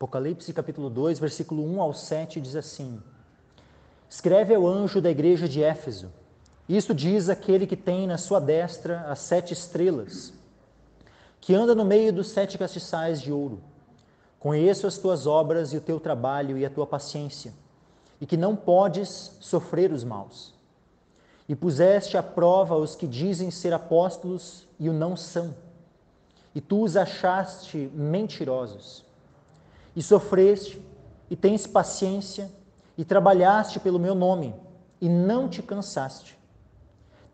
Apocalipse capítulo 2, versículo 1 ao 7 diz assim: Escreve ao anjo da igreja de Éfeso. Isto diz aquele que tem na sua destra as 7 estrelas, que anda no meio dos 7 castiçais de ouro. Conheço as tuas obras e o teu trabalho e a tua paciência, e que não podes sofrer os maus. E puseste à prova os que dizem ser apóstolos e o não são, e tu os achaste mentirosos. E sofreste, e tens paciência, e trabalhaste pelo meu nome, e não te cansaste.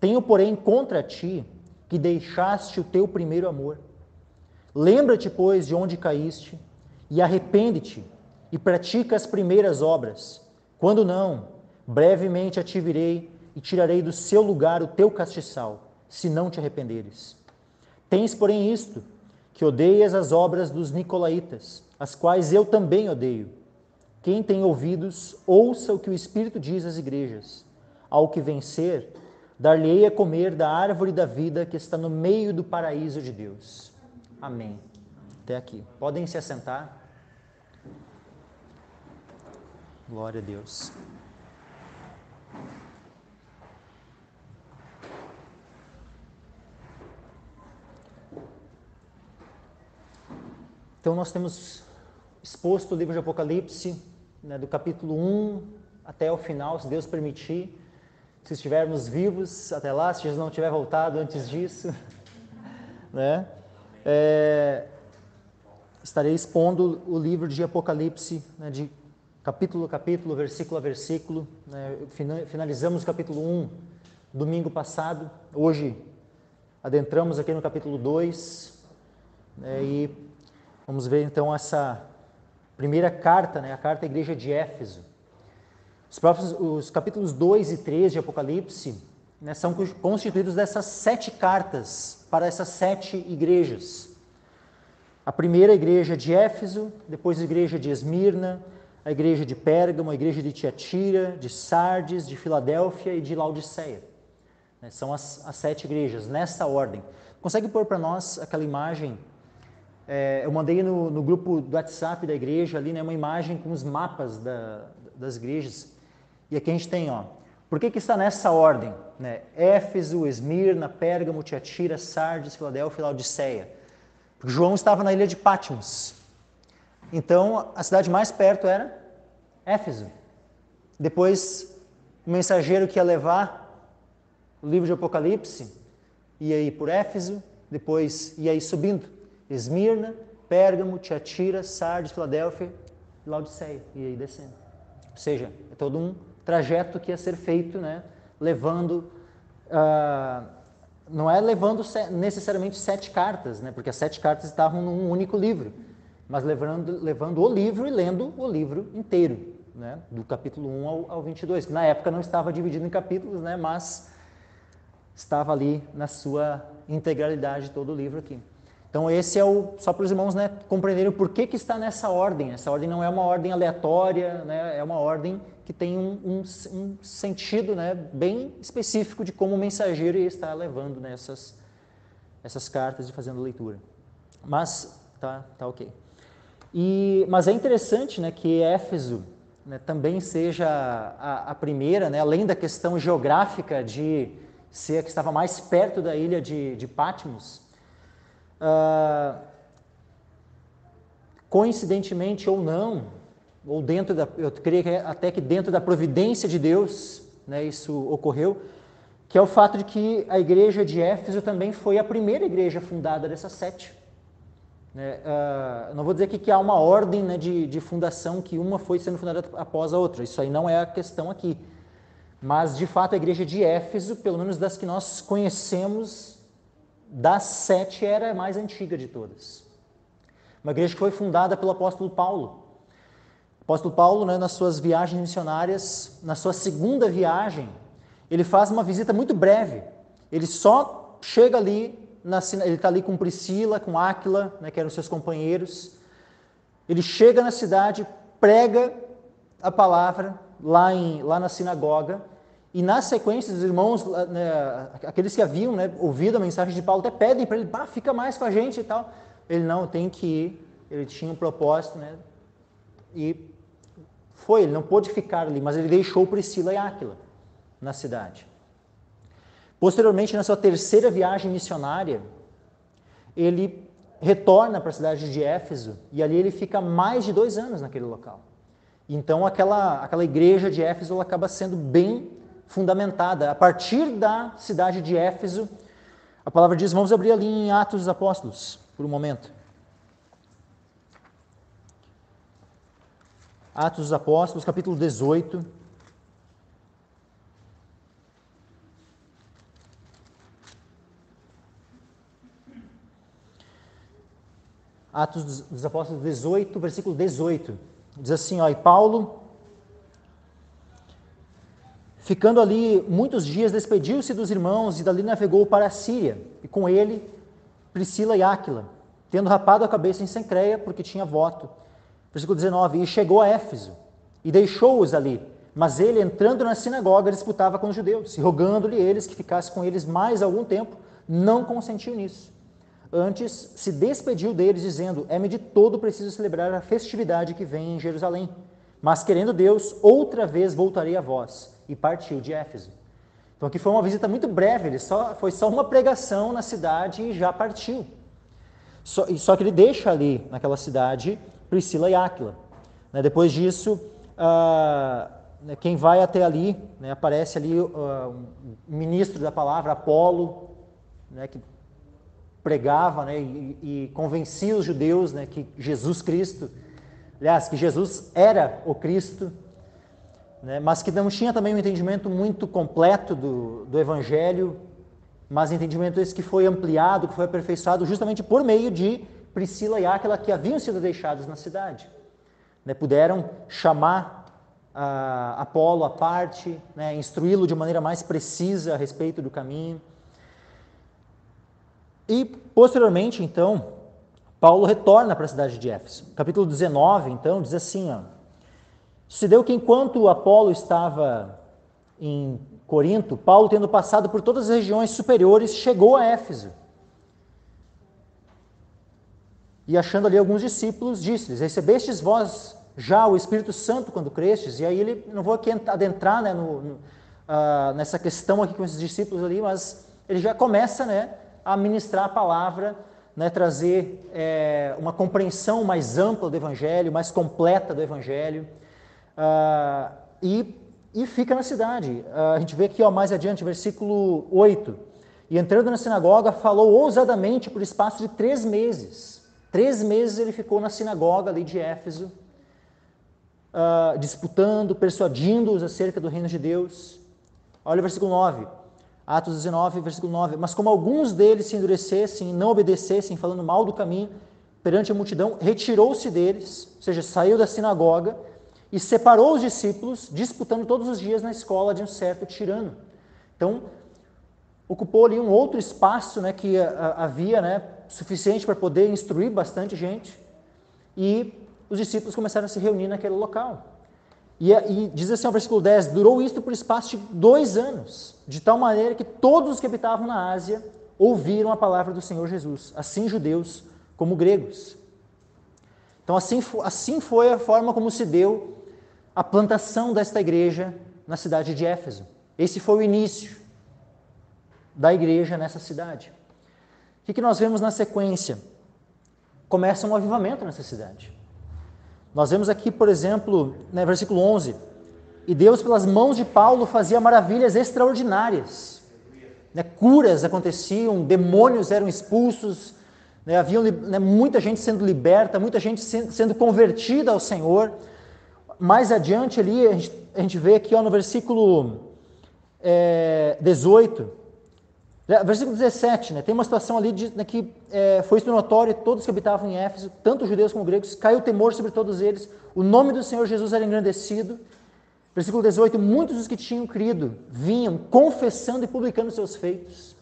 Tenho, porém, contra ti, que deixaste o teu primeiro amor. Lembra-te, pois, de onde caíste, e arrepende-te, e pratica as primeiras obras. Quando não, brevemente a te virei, e tirarei do seu lugar o teu castiçal, se não te arrependeres. Tens, porém, isto, que odeias as obras dos nicolaítas, as quais eu também odeio. Quem tem ouvidos, ouça o que o Espírito diz às igrejas. Ao que vencer, dar-lhe-ei a comer da árvore da vida que está no meio do paraíso de Deus. Amém. Até aqui. Podem se assentar. Glória a Deus. Então nós temos exposto o livro de Apocalipse, do capítulo 1 até o final, se Deus permitir. Se estivermos vivos até lá, se Jesus não tiver voltado antes disso, estarei expondo o livro de Apocalipse, de capítulo a capítulo, versículo a versículo. Finalizamos o capítulo 1 domingo passado, hoje adentramos aqui no capítulo 2, e vamos ver então essa primeira carta, a carta à igreja de Éfeso. Os capítulos 2 e 3 de Apocalipse são constituídos dessas 7 cartas para essas 7 igrejas. A primeira igreja de Éfeso, depois a igreja de Esmirna, a igreja de Pérgamo, a igreja de Tiatira, de Sardes, de Filadélfia e de Laodiceia. São as 7 igrejas, nessa ordem. Consegue pôr para nós aquela imagem? Eu mandei no grupo do WhatsApp da igreja ali, uma imagem com os mapas das igrejas. E aqui a gente tem, por que está nessa ordem? Éfeso, Esmirna, Pérgamo, Tiatira, Sardes, Filadélfia e Laodiceia. Porque João estava na ilha de Patmos. Então, a cidade mais perto era Éfeso. Depois, o mensageiro que ia levar o livro de Apocalipse ia ir por Éfeso, depois ia ir subindo. Esmirna, Pérgamo, Tiatira, Sardes, Filadélfia e Laodiceia, e aí descendo. Ou seja, é todo um trajeto que ia ser feito, levando, não é levando necessariamente 7 cartas, porque as 7 cartas estavam num único livro, mas levando o livro e lendo o livro inteiro, do capítulo 1 ao 22, que na época não estava dividido em capítulos, mas estava ali na sua integralidade todo o livro aqui. Então esse é só para os irmãos compreenderem o porquê que está nessa ordem. Essa ordem não é uma ordem aleatória, é uma ordem que tem um sentido bem específico de como o mensageiro está levando essas cartas e fazendo leitura. Mas tá ok. Mas é interessante que Éfeso também seja a primeira, além da questão geográfica de ser a que estava mais perto da ilha de Patmos. Coincidentemente ou não, ou eu creio que até que dentro da providência de Deus, isso ocorreu, que é o fato de que a igreja de Éfeso também foi a primeira igreja fundada dessas 7. Não vou dizer que há uma ordem de fundação, que uma foi sendo fundada após a outra, isso aí não é a questão aqui. Mas, de fato, a igreja de Éfeso, pelo menos das que nós conhecemos, das 7 era a mais antiga de todas. Uma igreja que foi fundada pelo apóstolo Paulo. O apóstolo Paulo, nas suas viagens missionárias, na sua segunda viagem, ele faz uma visita muito breve. Ele só chega ali, ele está ali com Priscila, com Áquila, que eram seus companheiros. Ele chega na cidade, prega a palavra lá na sinagoga, e na sequência os irmãos, aqueles que haviam ouvido a mensagem de Paulo, até pedem para ele, fica mais com a gente e tal. Ele não, tem que ir. Ele tinha um propósito, E ele não pôde ficar ali, mas ele deixou Priscila e Áquila na cidade. Posteriormente, na sua terceira viagem missionária, ele retorna para a cidade de Éfeso e ali ele fica mais de 2 anos naquele local. Então aquela igreja de Éfeso ela acaba sendo bem fundamentada. A partir da cidade de Éfeso, a palavra diz, vamos abrir ali em Atos dos Apóstolos, por um momento. Atos dos Apóstolos, capítulo 18. Atos dos Apóstolos 18, versículo 18. Diz assim, e Paulo, ficando ali muitos dias, despediu-se dos irmãos e dali navegou para a Síria, e com ele Priscila e Áquila, tendo rapado a cabeça em Cencreia, porque tinha voto. Versículo 19, e chegou a Éfeso, e deixou-os ali, mas ele, entrando na sinagoga, disputava com os judeus, e rogando-lhe eles que ficasse com eles mais algum tempo, não consentiu nisso. Antes, se despediu deles, dizendo, é-me de todo preciso celebrar a festividade que vem em Jerusalém. Mas, querendo Deus, outra vez voltarei a vós. E partiu de Éfeso. Então, aqui foi uma visita muito breve, foi só uma pregação na cidade e já partiu. Só que ele deixa ali, naquela cidade, Priscila e Áquila. Depois disso, quem vai até ali, aparece ali o ministro da palavra, Apolo, que pregava e convencia os judeus que Jesus Cristo, aliás, que Jesus era o Cristo, mas que não tinha também um entendimento muito completo do Evangelho, mas entendimento esse que foi ampliado, que foi aperfeiçoado justamente por meio de Priscila e Áquila, que haviam sido deixados na cidade. Puderam chamar Apolo à parte, instruí-lo de maneira mais precisa a respeito do caminho. E, posteriormente, então, Paulo retorna para a cidade de Éfeso. Capítulo 19, então, diz assim, sucedeu que enquanto Apolo estava em Corinto, Paulo, tendo passado por todas as regiões superiores, chegou a Éfeso. E achando ali alguns discípulos, disse-lhes, recebestes vós já o Espírito Santo quando crestes? E aí ele, não vou aqui adentrar nessa questão aqui com esses discípulos ali, mas ele já começa a ministrar a palavra, trazer uma compreensão mais ampla do Evangelho, mais completa do Evangelho, e fica na cidade. A gente vê aqui mais adiante, versículo 8, e entrando na sinagoga, falou ousadamente por espaço de 3 meses. 3 meses ele ficou na sinagoga ali de Éfeso, disputando, persuadindo-os acerca do reino de Deus. Olha o versículo 9. Atos 19, versículo 9. Mas como alguns deles se endurecessem e não obedecessem, falando mal do caminho, perante a multidão, retirou-se deles, ou seja, saiu da sinagoga e separou os discípulos, disputando todos os dias na escola de um certo tirano. Então, ocupou ali um outro espaço que havia suficiente para poder instruir bastante gente, e os discípulos começaram a se reunir naquele local. E diz assim ao versículo 10, durou isto por espaço de 2 anos, de tal maneira que todos os que habitavam na Ásia ouviram a palavra do Senhor Jesus, assim judeus como gregos. Então assim foi a forma como se deu a plantação desta igreja na cidade de Éfeso. Esse foi o início da igreja nessa cidade. O que nós vemos na sequência? Começa um avivamento nessa cidade. Nós vemos aqui, por exemplo, versículo 11, e Deus, pelas mãos de Paulo, fazia maravilhas extraordinárias. Curas aconteciam, demônios eram expulsos, havia muita gente sendo liberta, muita gente sendo convertida ao Senhor. Mais adiante ali, a gente vê aqui no versículo 18, versículo 17, tem uma situação ali que foi isto notório, todos que habitavam em Éfeso, tanto judeus como gregos, caiu temor sobre todos eles, o nome do Senhor Jesus era engrandecido. Versículo 18, muitos dos que tinham crido vinham confessando e publicando seus feitos.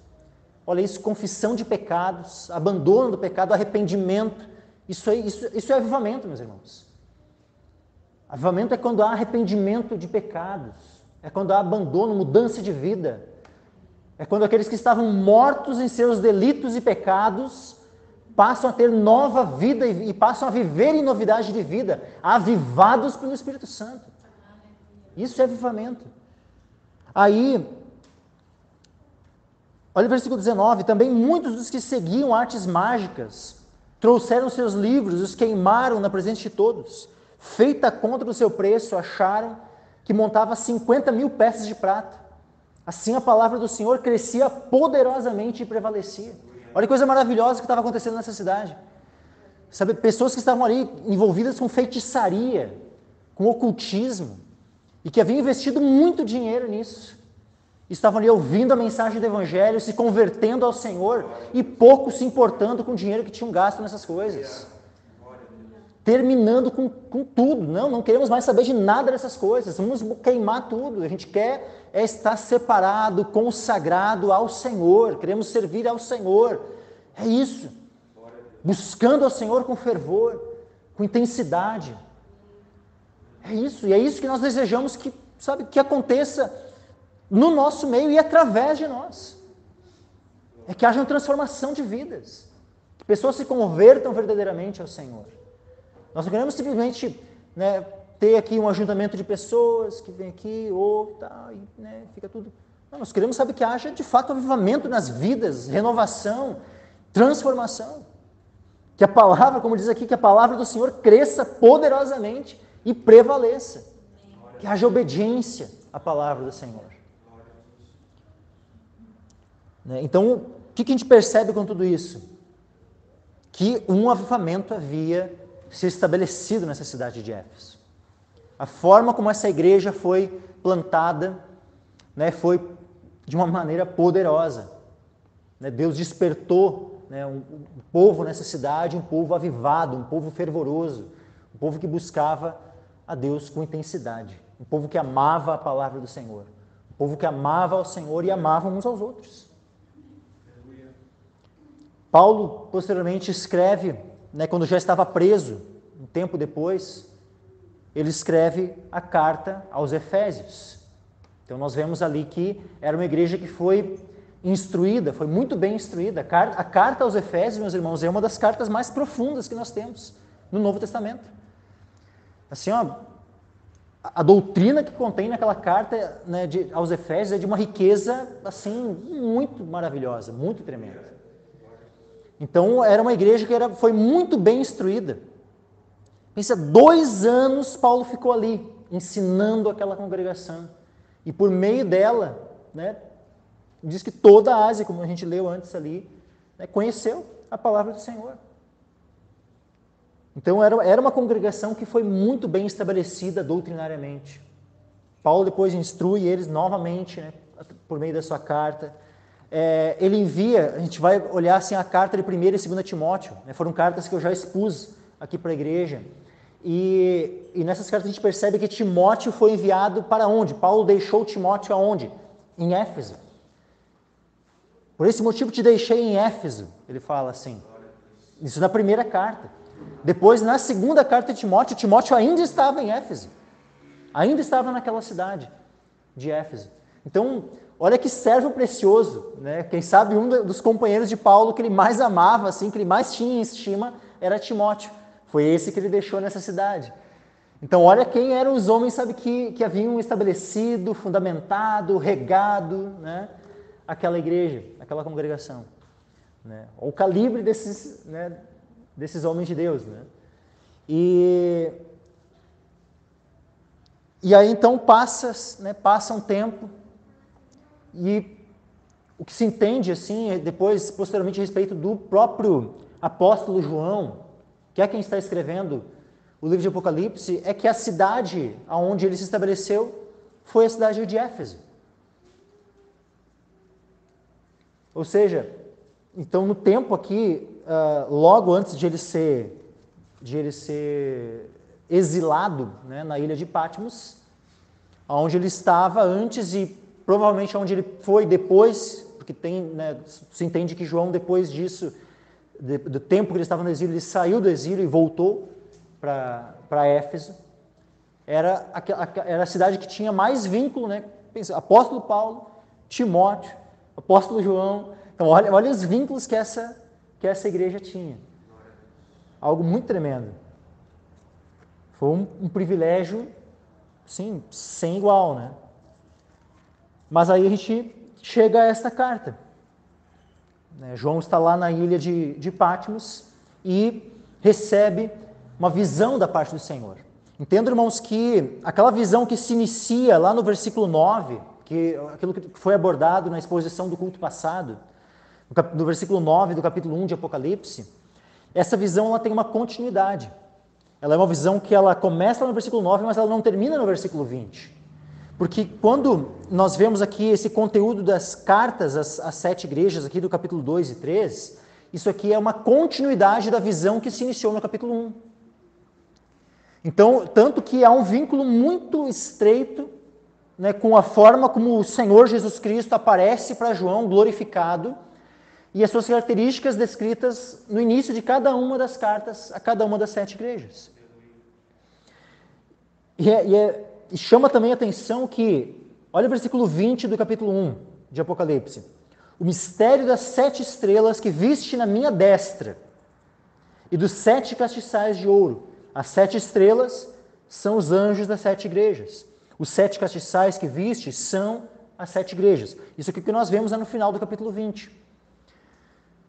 Olha isso, confissão de pecados, abandono do pecado, arrependimento. Isso é avivamento, meus irmãos. Avivamento é quando há arrependimento de pecados, é quando há abandono, mudança de vida. É quando aqueles que estavam mortos em seus delitos e pecados passam a ter nova vida e passam a viver em novidade de vida, avivados pelo Espírito Santo. Isso é avivamento. Aí, olha o versículo 19, também muitos dos que seguiam artes mágicas trouxeram seus livros, os queimaram na presença de todos. Feita a conta do seu preço, acharam que montava 50.000 peças de prata. Assim a palavra do Senhor crescia poderosamente e prevalecia. Olha que coisa maravilhosa que estava acontecendo nessa cidade. Sabe, pessoas que estavam ali envolvidas com feitiçaria, com ocultismo, e que haviam investido muito dinheiro nisso. Estavam ali ouvindo a mensagem do Evangelho, se convertendo ao Senhor e pouco se importando com o dinheiro que tinham gasto nessas coisas. Terminando com tudo. Não queremos mais saber de nada dessas coisas. Vamos queimar tudo. A gente quer estar separado, consagrado ao Senhor. Queremos servir ao Senhor. É isso. Buscando ao Senhor com fervor, com intensidade. É isso. E é isso que nós desejamos que aconteça no nosso meio e através de nós. É que haja uma transformação de vidas. Que pessoas se convertam verdadeiramente ao Senhor. Nós não queremos simplesmente, ter aqui um ajuntamento de pessoas que vem aqui, fica tudo. Não, nós queremos, que haja de fato avivamento nas vidas, renovação, transformação. Que a palavra, como diz aqui, que a palavra do Senhor cresça poderosamente e prevaleça. Que haja obediência à palavra do Senhor. Então, o que a gente percebe com tudo isso? Que um avivamento havia se estabelecido nessa cidade de Éfeso. A forma como essa igreja foi plantada, foi de uma maneira poderosa. Deus despertou um povo nessa cidade, um povo avivado, um povo fervoroso, um povo que buscava a Deus com intensidade, um povo que amava a palavra do Senhor, um povo que amava ao Senhor e amava uns aos outros. Paulo, posteriormente, escreve, quando já estava preso, um tempo depois, ele escreve a carta aos Efésios. Então, nós vemos ali que era uma igreja que foi instruída, foi muito bem instruída. A carta aos Efésios, meus irmãos, é uma das cartas mais profundas que nós temos no Novo Testamento. Assim, a doutrina que contém naquela carta aos Efésios é de uma riqueza, assim, muito maravilhosa, muito tremenda. Então, era uma igreja que foi muito bem instruída. Pensa, 2 anos Paulo ficou ali, ensinando aquela congregação. E por meio dela, diz que toda a Ásia, como a gente leu antes ali, conheceu a palavra do Senhor. Então, era uma congregação que foi muito bem estabelecida doutrinariamente. Paulo depois instrui eles novamente, por meio da sua carta. Ele envia, a gente vai olhar assim a carta de 1 e 2 Timóteo, foram cartas que eu já expus aqui para a igreja, e nessas cartas a gente percebe que Timóteo foi enviado para onde? Paulo deixou Timóteo aonde? Em Éfeso. Por esse motivo te deixei em Éfeso, ele fala assim, isso na primeira carta. Depois, na segunda carta de Timóteo, Timóteo ainda estava em Éfeso, ainda estava naquela cidade de Éfeso. Então, olha que servo precioso, Quem sabe um dos companheiros de Paulo que ele mais amava, assim, que ele mais tinha em estima, era Timóteo. Foi esse que ele deixou nessa cidade. Então, olha quem eram os homens, que haviam estabelecido, fundamentado, regado, aquela igreja, aquela congregação. Olha o calibre desses homens de Deus. E aí, então, passa um tempo, e o que se entende, assim, depois, posteriormente, a respeito do próprio apóstolo João, que é quem está escrevendo o livro de Apocalipse, é que a cidade onde ele se estabeleceu foi a cidade de Éfeso. Ou seja, então, no tempo aqui, logo antes de ele ser exilado, na ilha de Patmos, onde ele estava antes e provavelmente onde ele foi depois, porque se entende que João, depois disso, do tempo que ele estava no exílio, ele saiu do exílio e voltou para Éfeso. Era a cidade que tinha mais vínculo, Pensa, apóstolo Paulo, Timóteo, apóstolo João. Então, olha os vínculos que essa que essa igreja tinha. Algo muito tremendo. Foi um privilégio, sim, sem igual, né? Mas aí a gente chega a esta carta. João está lá na ilha de Patmos e recebe uma visão da parte do Senhor. Entendo, irmãos, que aquela visão que se inicia lá no versículo 9, aquilo que foi abordado na exposição do culto passado, no versículo 9 do capítulo 1 de Apocalipse, essa visão ela tem uma continuidade. Ela é uma visão que ela começa no versículo 9, mas ela não termina no versículo 20. Porque quando nós vemos aqui esse conteúdo das cartas às 7 igrejas, aqui do capítulo 2 e 3, isso aqui é uma continuidade da visão que se iniciou no capítulo 1. Então, tanto que há um vínculo muito estreito, né, com a forma como o Senhor Jesus Cristo aparece para João glorificado e as suas características descritas no início de cada uma das cartas a cada uma das 7 igrejas. E chama também a atenção que, olha o versículo 20 do capítulo 1 de Apocalipse. O mistério das 7 estrelas que viste na minha destra e dos 7 castiçais de ouro. As 7 estrelas são os anjos das 7 igrejas. Os 7 castiçais que viste são as 7 igrejas. Isso aqui que nós vemos é no final do capítulo 20.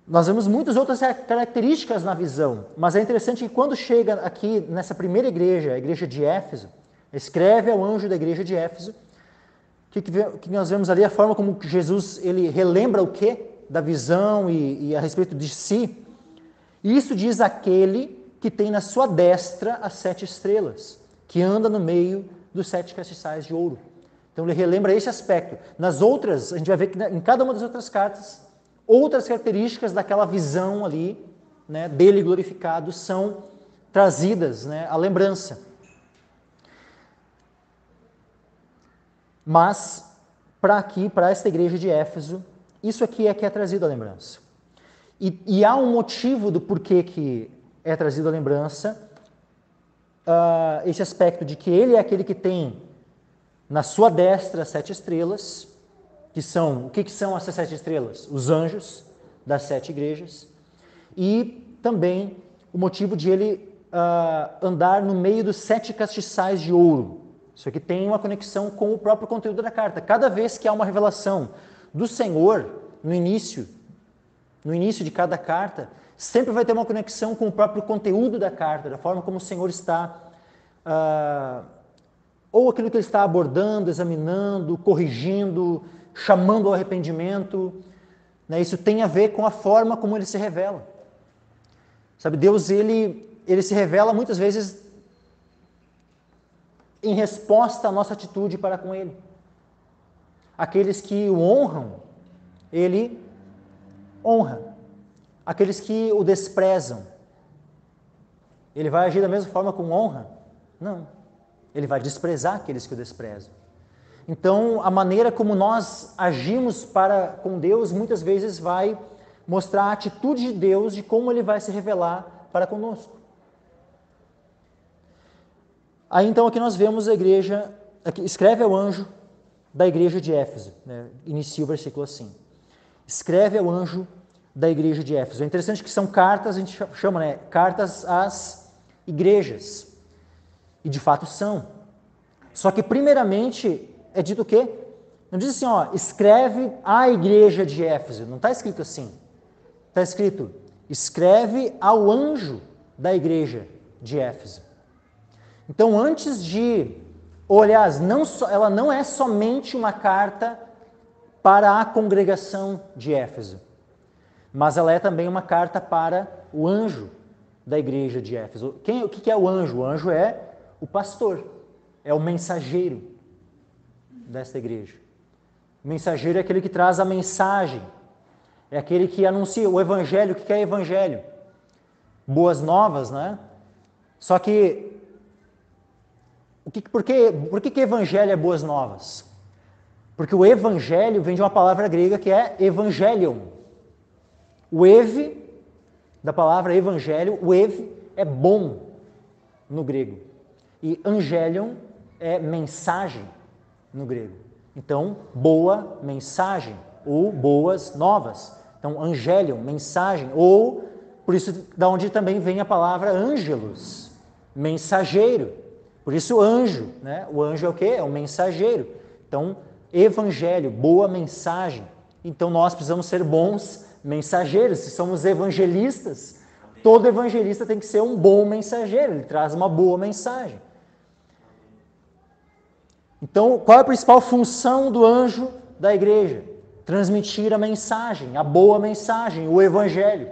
Nós vemos muitas outras características na visão, mas é interessante que quando chega aqui nessa primeira igreja, a igreja de Éfeso, escreve ao anjo da igreja de Éfeso, que nós vemos ali a forma como Jesus ele relembra o quê? Da visão e a respeito de si. Isso diz aquele que tem na sua destra as 7 estrelas, que anda no meio dos 7 castiçais de ouro. Então ele relembra esse aspecto. Nas outras, a gente vai ver que em cada uma das outras cartas, outras características daquela visão ali, né, dele glorificado, são trazidas, né, à lembrança. Mas, para esta igreja de Éfeso, isso aqui é que é trazido à lembrança. E há um motivo do porquê que é trazido à lembrança, esse aspecto de que ele é aquele que tem na sua destra 7 estrelas, que são, o que são essas 7 estrelas? Os anjos das 7 igrejas, e também o motivo de ele andar no meio dos 7 castiçais de ouro. Isso aqui tem uma conexão com o próprio conteúdo da carta. Cada vez que há uma revelação do Senhor no início de cada carta, sempre vai ter uma conexão com o próprio conteúdo da carta, da forma como o Senhor está, ou aquilo que ele está abordando, examinando, corrigindo, chamando ao arrependimento, né? Isso tem a ver com a forma como ele se revela. Sabe, Deus ele se revela muitas vezes em resposta à nossa atitude para com ele. Aqueles que o honram, ele honra. Aqueles que o desprezam, ele vai agir da mesma forma com honra? Não. Ele vai desprezar aqueles que o desprezam. Então, a maneira como nós agimos para com Deus, muitas vezes vai mostrar a atitude de Deus, de como ele vai se revelar para conosco. Aí, então, aqui nós vemos a igreja, aqui, escreve ao anjo da igreja de Éfeso, né? Inicia o versículo assim. Escreve ao anjo da igreja de Éfeso. É interessante que são cartas, a gente chama, né? Cartas às igrejas. E de fato são. Só que primeiramente é dito o quê? Não diz assim, ó, escreve à igreja de Éfeso. Não está escrito assim. Está escrito, escreve ao anjo da igreja de Éfeso. Então, antes de, ou aliás, ela não é somente uma carta para a congregação de Éfeso, mas ela é também uma carta para o anjo da igreja de Éfeso. O que é o anjo? O anjo é o pastor, é o mensageiro desta igreja. O mensageiro é aquele que traz a mensagem, é aquele que anuncia o evangelho. O que é evangelho? Boas novas, né? Só que, por que evangelho é boas novas? Porque o evangelho vem de uma palavra grega que é evangelion. O ev, da palavra evangelho, o ev é bom no grego. E angelion é mensagem no grego. Então, boa mensagem ou boas novas. Então, angelion, mensagem, ou, por isso, da onde também vem a palavra ângelos, mensageiro. Por isso, anjo, né? O anjo é o quê? É um mensageiro. Então, evangelho, boa mensagem. Então, nós precisamos ser bons mensageiros. Se somos evangelistas, todo evangelista tem que ser um bom mensageiro, ele traz uma boa mensagem. Então, qual é a principal função do anjo da igreja? Transmitir a mensagem, a boa mensagem, o evangelho.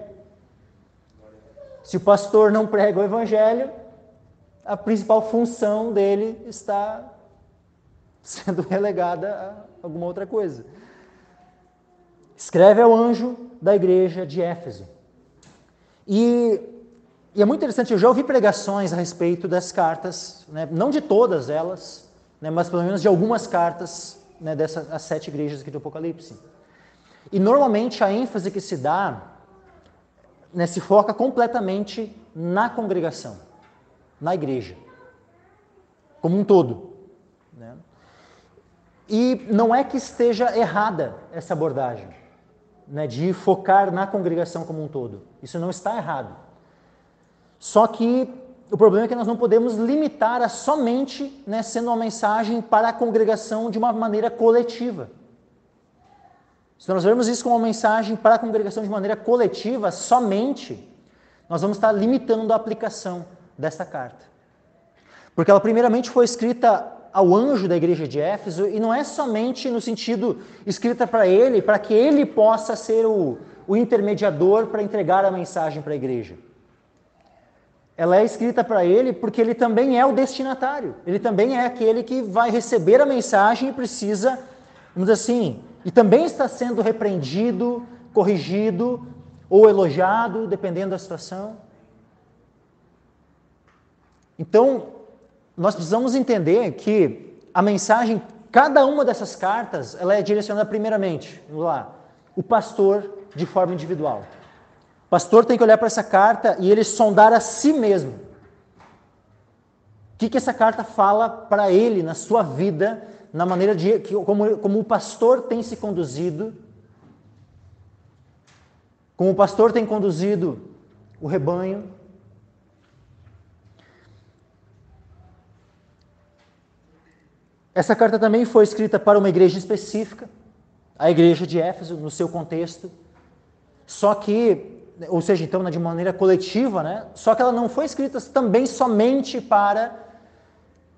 Se o pastor não prega o evangelho, a principal função dele está sendo relegada a alguma outra coisa. Escreve ao anjo da igreja de Éfeso. E é muito interessante, eu já ouvi pregações a respeito das cartas, né, não de todas elas, né, mas pelo menos de algumas cartas, né, dessas as 7 igrejas aqui do Apocalipse. E normalmente a ênfase que se dá, né, se foca completamente na congregação, na igreja, como um todo. Né? E não é que esteja errada essa abordagem, né, de focar na congregação como um todo. Isso não está errado. Só que o problema é que nós não podemos limitar a somente, né, sendo uma mensagem para a congregação de uma maneira coletiva. Se nós vermos isso como uma mensagem para a congregação de maneira coletiva, somente, nós vamos estar limitando a aplicação desta carta. Porque ela primeiramente foi escrita ao anjo da igreja de Éfeso, e não é somente no sentido escrita para ele, para que ele possa ser o intermediador para entregar a mensagem para a igreja. Ela é escrita para ele porque ele também é o destinatário, ele também é aquele que vai receber a mensagem e precisa, vamos dizer assim, e também está sendo repreendido, corrigido ou elogiado, dependendo da situação. Então, nós precisamos entender que a mensagem, cada uma dessas cartas, ela é direcionada primeiramente, vamos lá, o pastor de forma individual. O pastor tem que olhar para essa carta e ele sondar a si mesmo. O que essa carta fala para ele, na sua vida, na maneira de como o pastor tem se conduzido, como o pastor tem conduzido o rebanho. Essa carta também foi escrita para uma igreja específica, a igreja de Éfeso, no seu contexto. Só que, ou seja, então, de maneira coletiva, né? Só que ela não foi escrita também somente para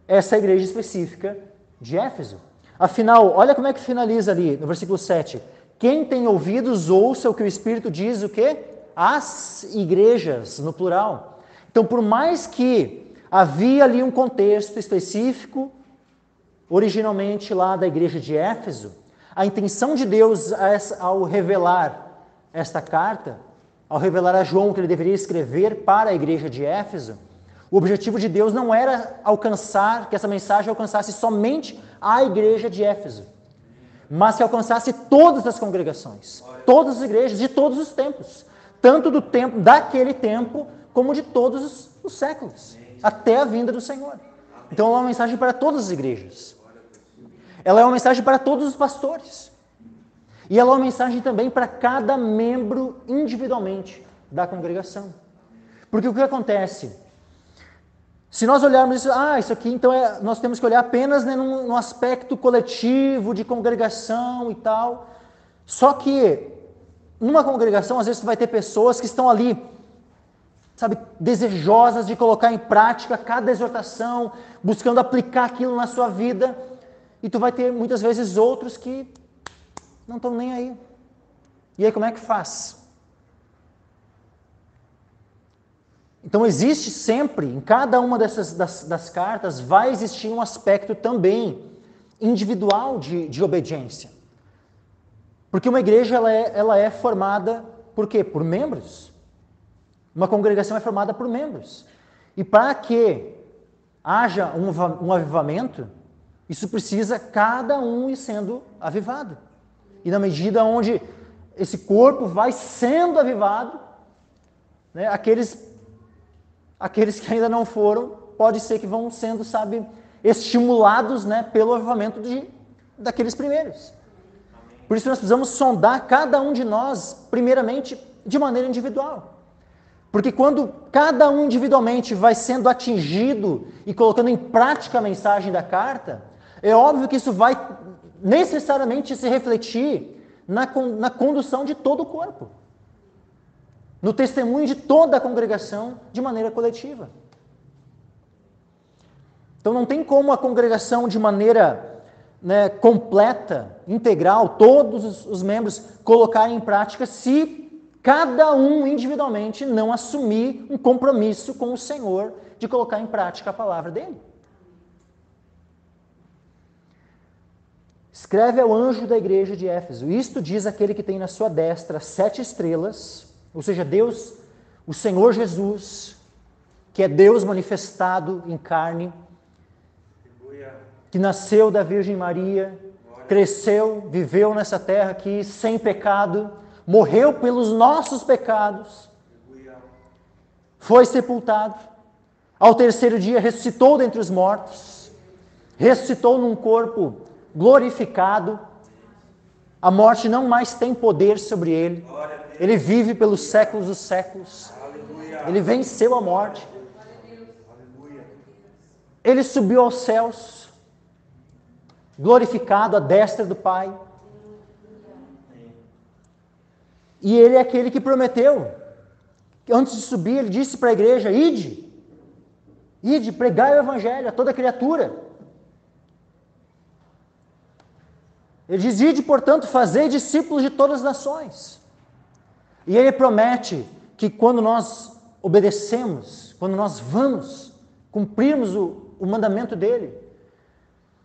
essa igreja específica de Éfeso. Afinal, olha como é que finaliza ali, no versículo 7. Quem tem ouvidos, ouça o que o Espírito diz, o quê? As igrejas, no plural. Então, por mais que havia ali um contexto específico, originalmente lá da igreja de Éfeso, a intenção de Deus ao revelar esta carta, ao revelar a João que ele deveria escrever para a igreja de Éfeso, o objetivo de Deus não era que essa mensagem alcançasse somente a igreja de Éfeso, mas que alcançasse todas as congregações, todas as igrejas de todos os tempos, tanto do tempo daquele tempo, como de todos os séculos, até a vinda do Senhor. Então, ela é uma mensagem para todas as igrejas. Ela é uma mensagem para todos os pastores. E ela é uma mensagem também para cada membro individualmente da congregação. Porque o que acontece? Se nós olharmos isso aqui, então nós temos que olhar apenas, né, num aspecto coletivo, de congregação e tal. Só que, numa congregação, às vezes, você vai ter pessoas que estão ali, sabe, desejosas de colocar em prática cada exortação, buscando aplicar aquilo na sua vida. E tu vai ter, muitas vezes, outros que não estão nem aí. E aí, como é que faz? Então, existe sempre, em cada uma das cartas, vai existir um aspecto também individual de obediência. Porque uma igreja, ela é formada por quê? Por membros. Uma congregação é formada por membros. E para que haja um avivamento, isso precisa cada um ir sendo avivado. E na medida onde esse corpo vai sendo avivado, né, aqueles que ainda não foram, pode ser que vão sendo, sabe, estimulados, né, pelo avivamento daqueles primeiros. Por isso nós precisamos sondar cada um de nós, primeiramente, de maneira individual. Porque quando cada um individualmente vai sendo atingido e colocando em prática a mensagem da carta, é óbvio que isso vai necessariamente se refletir na condução de todo o corpo, no testemunho de toda a congregação de maneira coletiva. Então não tem como a congregação de maneira completa, integral, todos os membros colocarem em prática se cada um individualmente não assumir um compromisso com o Senhor de colocar em prática a palavra dele. Escreve ao anjo da igreja de Éfeso: isto diz aquele que tem na sua destra 7 estrelas, ou seja, Deus, o Senhor Jesus, que é Deus manifestado em carne, que nasceu da Virgem Maria, cresceu, viveu nessa terra aqui sem pecado, morreu pelos nossos pecados, foi sepultado, ao terceiro dia ressuscitou dentre os mortos, ressuscitou num corpo glorificado, a morte não mais tem poder sobre ele, ele vive pelos séculos dos séculos, ele venceu a morte, ele subiu aos céus, glorificado à destra do Pai. E ele é aquele que prometeu, antes de subir, ele disse para a igreja: ide, pregai o evangelho a toda criatura. Ele diz: ide, portanto, fazei discípulos de todas as nações. E ele promete que quando nós obedecemos, quando nós vamos cumprirmos o mandamento dele,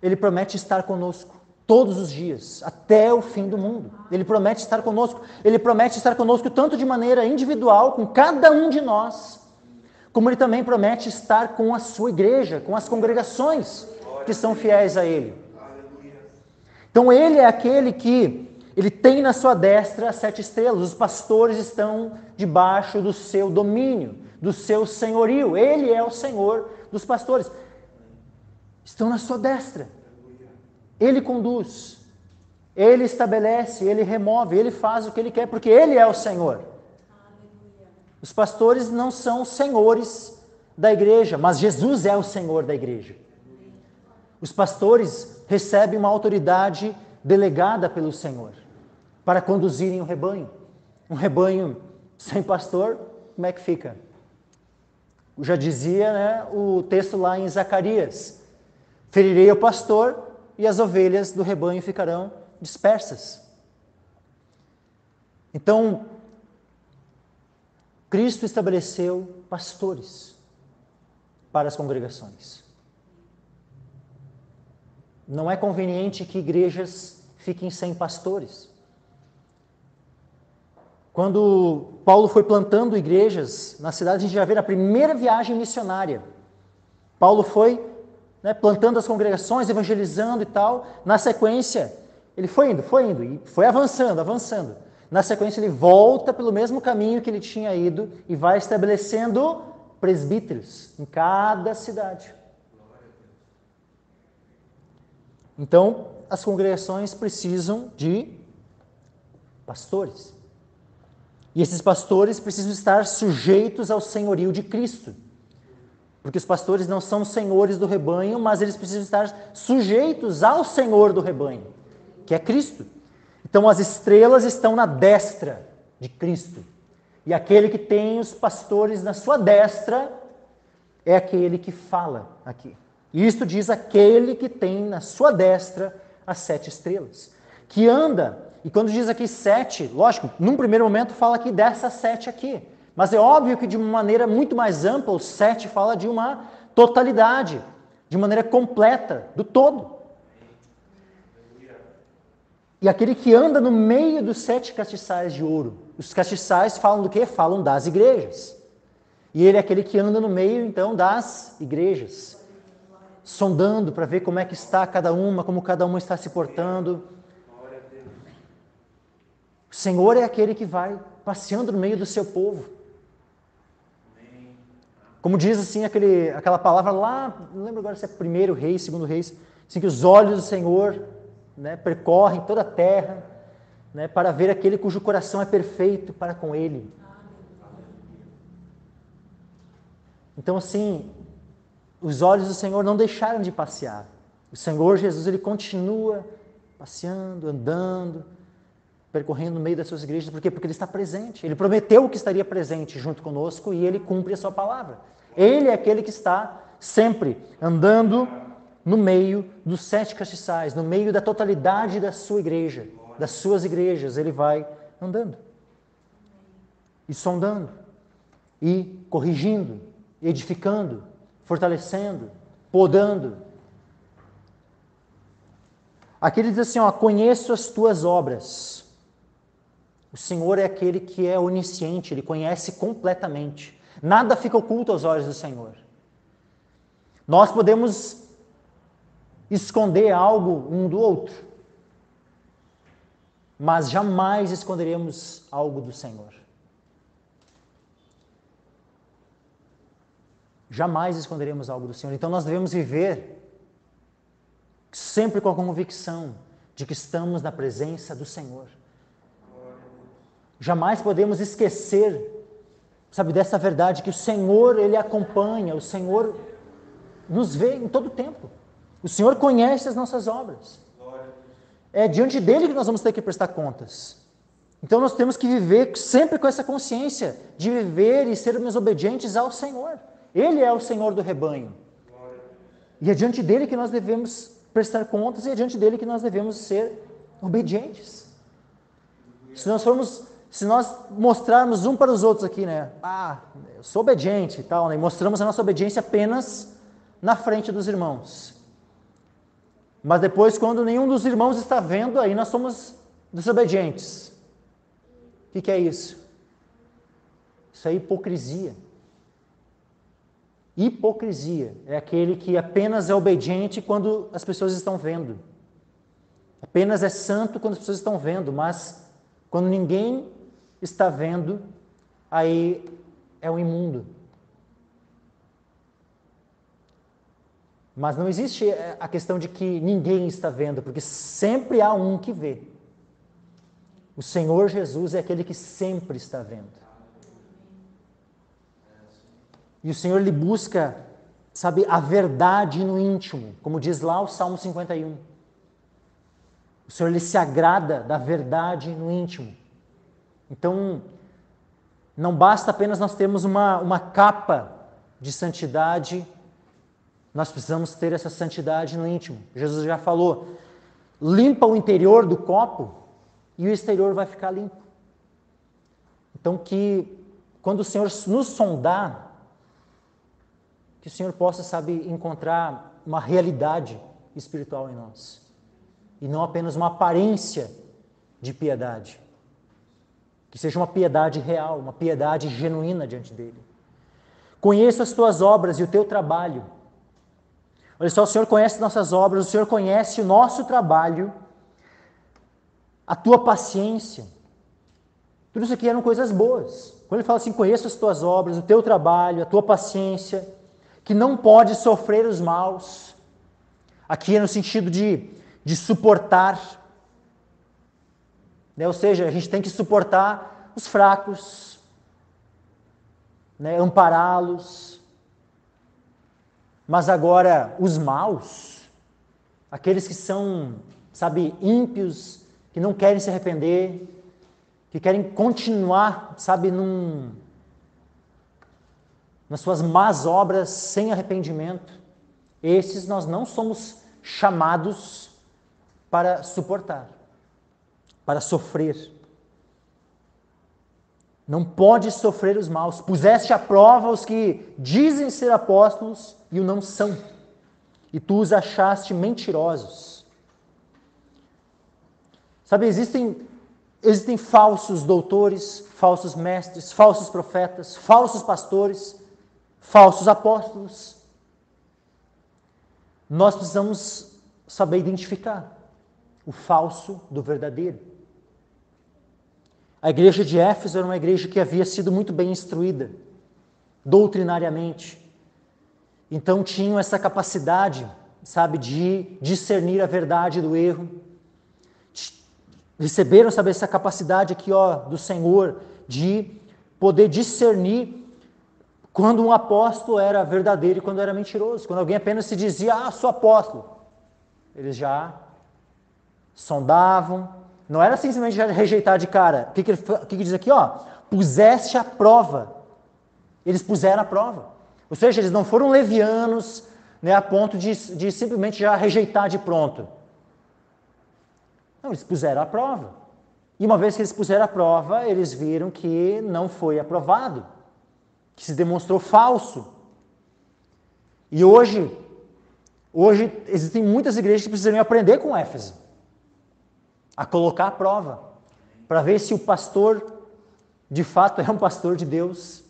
ele promete estar conosco todos os dias, até o fim do mundo. Ele promete estar conosco. Ele promete estar conosco tanto de maneira individual, com cada um de nós, como ele também promete estar com a sua igreja, com as congregações que são fiéis a ele. Então ele é aquele que ele tem na sua destra as 7 estrelas. Os pastores estão debaixo do seu domínio, do seu senhorio. Ele é o Senhor dos pastores. Estão na sua destra. Ele conduz, ele estabelece, ele remove, ele faz o que ele quer, porque ele é o Senhor. Os pastores não são senhores da igreja, mas Jesus é o Senhor da igreja. Os pastores recebem uma autoridade delegada pelo Senhor para conduzirem o rebanho. Um rebanho sem pastor, como é que fica? Já dizia, o texto lá em Zacarias: ferirei o pastor e as ovelhas do rebanho ficarão dispersas. Então, Cristo estabeleceu pastores para as congregações. Não é conveniente que igrejas fiquem sem pastores. Quando Paulo foi plantando igrejas na cidade, a gente já vê na primeira viagem missionária. Paulo foi plantando as congregações, evangelizando e tal. Na sequência, ele foi indo, e foi avançando. Na sequência, ele volta pelo mesmo caminho que ele tinha ido e vai estabelecendo presbíteros em cada cidade. Então, as congregações precisam de pastores. E esses pastores precisam estar sujeitos ao senhorio de Cristo. Porque os pastores não são senhores do rebanho, mas eles precisam estar sujeitos ao Senhor do rebanho, que é Cristo. Então as estrelas estão na destra de Cristo. E aquele que tem os pastores na sua destra é aquele que fala aqui. E isto diz aquele que tem na sua destra as 7 estrelas. Que anda, e quando diz aqui 7, lógico, num primeiro momento fala aqui dessas 7 aqui. Mas é óbvio que de uma maneira muito mais ampla, o 7 fala de uma totalidade, de maneira completa, do todo. E aquele que anda no meio dos 7 castiçais de ouro. Os castiçais falam do quê? Falam das igrejas. E ele é aquele que anda no meio, então, das igrejas. Sondando para ver como é que está cada uma, como cada uma está se portando. O Senhor é aquele que vai passeando no meio do seu povo. Como diz assim aquela palavra lá, não lembro agora se é 1º Reis, 2º Reis, assim que os olhos do Senhor percorrem toda a terra né, para ver aquele cujo coração é perfeito para com Ele. Então, assim, os olhos do Senhor não deixaram de passear. O Senhor Jesus, Ele continua passeando, andando, percorrendo no meio das suas igrejas. Por quê? Porque Ele está presente. Ele prometeu que estaria presente junto conosco e Ele cumpre a sua palavra. Ele é aquele que está sempre andando no meio dos 7 castiçais, no meio da totalidade da sua igreja, das suas igrejas. Ele vai andando e sondando e corrigindo, edificando, fortalecendo, podando. Aqui ele diz assim, conheço as tuas obras. O Senhor é aquele que é onisciente, Ele conhece completamente. Nada fica oculto aos olhos do Senhor. Nós podemos esconder algo um do outro, mas jamais esconderemos algo do Senhor. Jamais esconderemos algo do Senhor. Então nós devemos viver sempre com a convicção de que estamos na presença do Senhor. Jamais podemos esquecer, dessa verdade que o Senhor, Ele acompanha, o Senhor nos vê em todo o tempo. O Senhor conhece as nossas obras. É diante dEle que nós vamos ter que prestar contas. Então nós temos que viver sempre com essa consciência de viver e sermos obedientes ao Senhor. Ele é o Senhor do rebanho. E é diante dEle que nós devemos prestar contas e é diante dEle que nós devemos ser obedientes. Se nós mostrarmos um para os outros aqui, né? Eu sou obediente e tal, né? E mostramos a nossa obediência apenas na frente dos irmãos. Mas depois, quando nenhum dos irmãos está vendo, aí nós somos desobedientes. O que é isso? Isso é hipocrisia. Hipocrisia é aquele que apenas é obediente quando as pessoas estão vendo. Apenas é santo quando as pessoas estão vendo, mas quando ninguém está vendo, aí é um imundo. Mas não existe a questão de que ninguém está vendo, porque sempre há um que vê. O Senhor Jesus é aquele que sempre está vendo. E o Senhor, Ele busca, a verdade no íntimo, como diz lá o Salmo 51. O Senhor, Ele se agrada da verdade no íntimo. Então, não basta apenas nós termos uma capa de santidade, nós precisamos ter essa santidade no íntimo. Jesus já falou, limpa o interior do copo e o exterior vai ficar limpo. Então, que quando o Senhor nos sondar, que o Senhor possa, encontrar uma realidade espiritual em nós. E não apenas uma aparência de piedade. Que seja uma piedade real, uma piedade genuína diante dEle. Conheço as tuas obras e o teu trabalho. Olha só, o Senhor conhece nossas obras, o Senhor conhece o nosso trabalho, a tua paciência. Tudo isso aqui eram coisas boas. Quando ele fala assim, conheço as tuas obras, o teu trabalho, a tua paciência, que não pode sofrer os maus. Aqui é no sentido de suportar. Né? Ou seja, a gente tem que suportar os fracos, né? Ampará-los. Mas agora, os maus, aqueles que são, ímpios, que não querem se arrepender, que querem continuar, nas suas más obras, sem arrependimento, esses nós não somos chamados para suportar, para sofrer. Não pode sofrer os maus. Puseste à prova os que dizem ser apóstolos e o não são, e tu os achaste mentirosos. Existem falsos doutores, falsos mestres, falsos profetas, falsos pastores, falsos apóstolos. Nós precisamos saber identificar o falso do verdadeiro. A igreja de Éfeso era uma igreja que havia sido muito bem instruída, doutrinariamente. Então tinham essa capacidade, de discernir a verdade do erro. receberam, sabe, essa capacidade aqui, ó, do Senhor de poder discernir quando um apóstolo era verdadeiro e quando era mentiroso. Quando alguém apenas se dizia, sou apóstolo. Eles já sondavam. Não era simplesmente já rejeitar de cara. O que diz aqui, ó? Puseste à prova. Eles puseram à prova. Ou seja, eles não foram levianos, né, a ponto de simplesmente já rejeitar de pronto. Não, eles puseram à prova. E uma vez que eles puseram à prova, eles viram que não foi aprovado, que se demonstrou falso. E hoje existem muitas igrejas que precisam aprender com Éfeso, a colocar à prova, para ver se o pastor de fato é um pastor de Deus,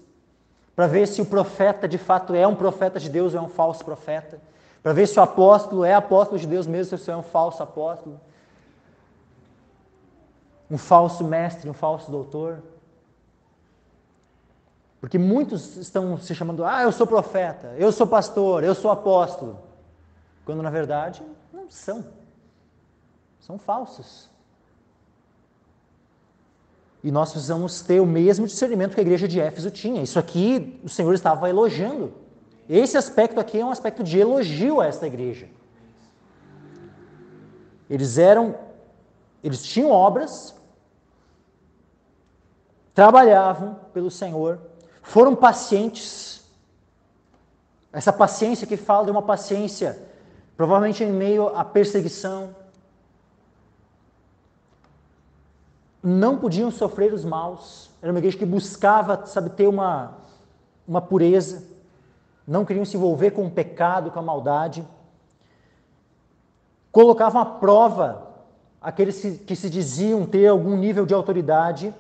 para ver se o profeta de fato é um profeta de Deus ou é um falso profeta, para ver se o apóstolo é apóstolo de Deus mesmo, se é um falso apóstolo, um falso mestre, um falso doutor. Porque muitos estão se chamando, eu sou profeta, eu sou pastor, eu sou apóstolo, quando na verdade não são. São falsos. E nós precisamos ter o mesmo discernimento que a igreja de Éfeso tinha. Isso aqui o Senhor estava elogiando. Esse aspecto aqui é um aspecto de elogio a esta igreja. Eles tinham obras, trabalhavam pelo Senhor, foram pacientes. Essa paciência que fala de uma paciência, provavelmente em meio à perseguição. Não podiam sofrer os maus. Era uma igreja que buscava, sabe, ter uma pureza. Não queriam se envolver com o pecado, com a maldade. Colocavam à prova aqueles que se diziam ter algum nível de autoridade.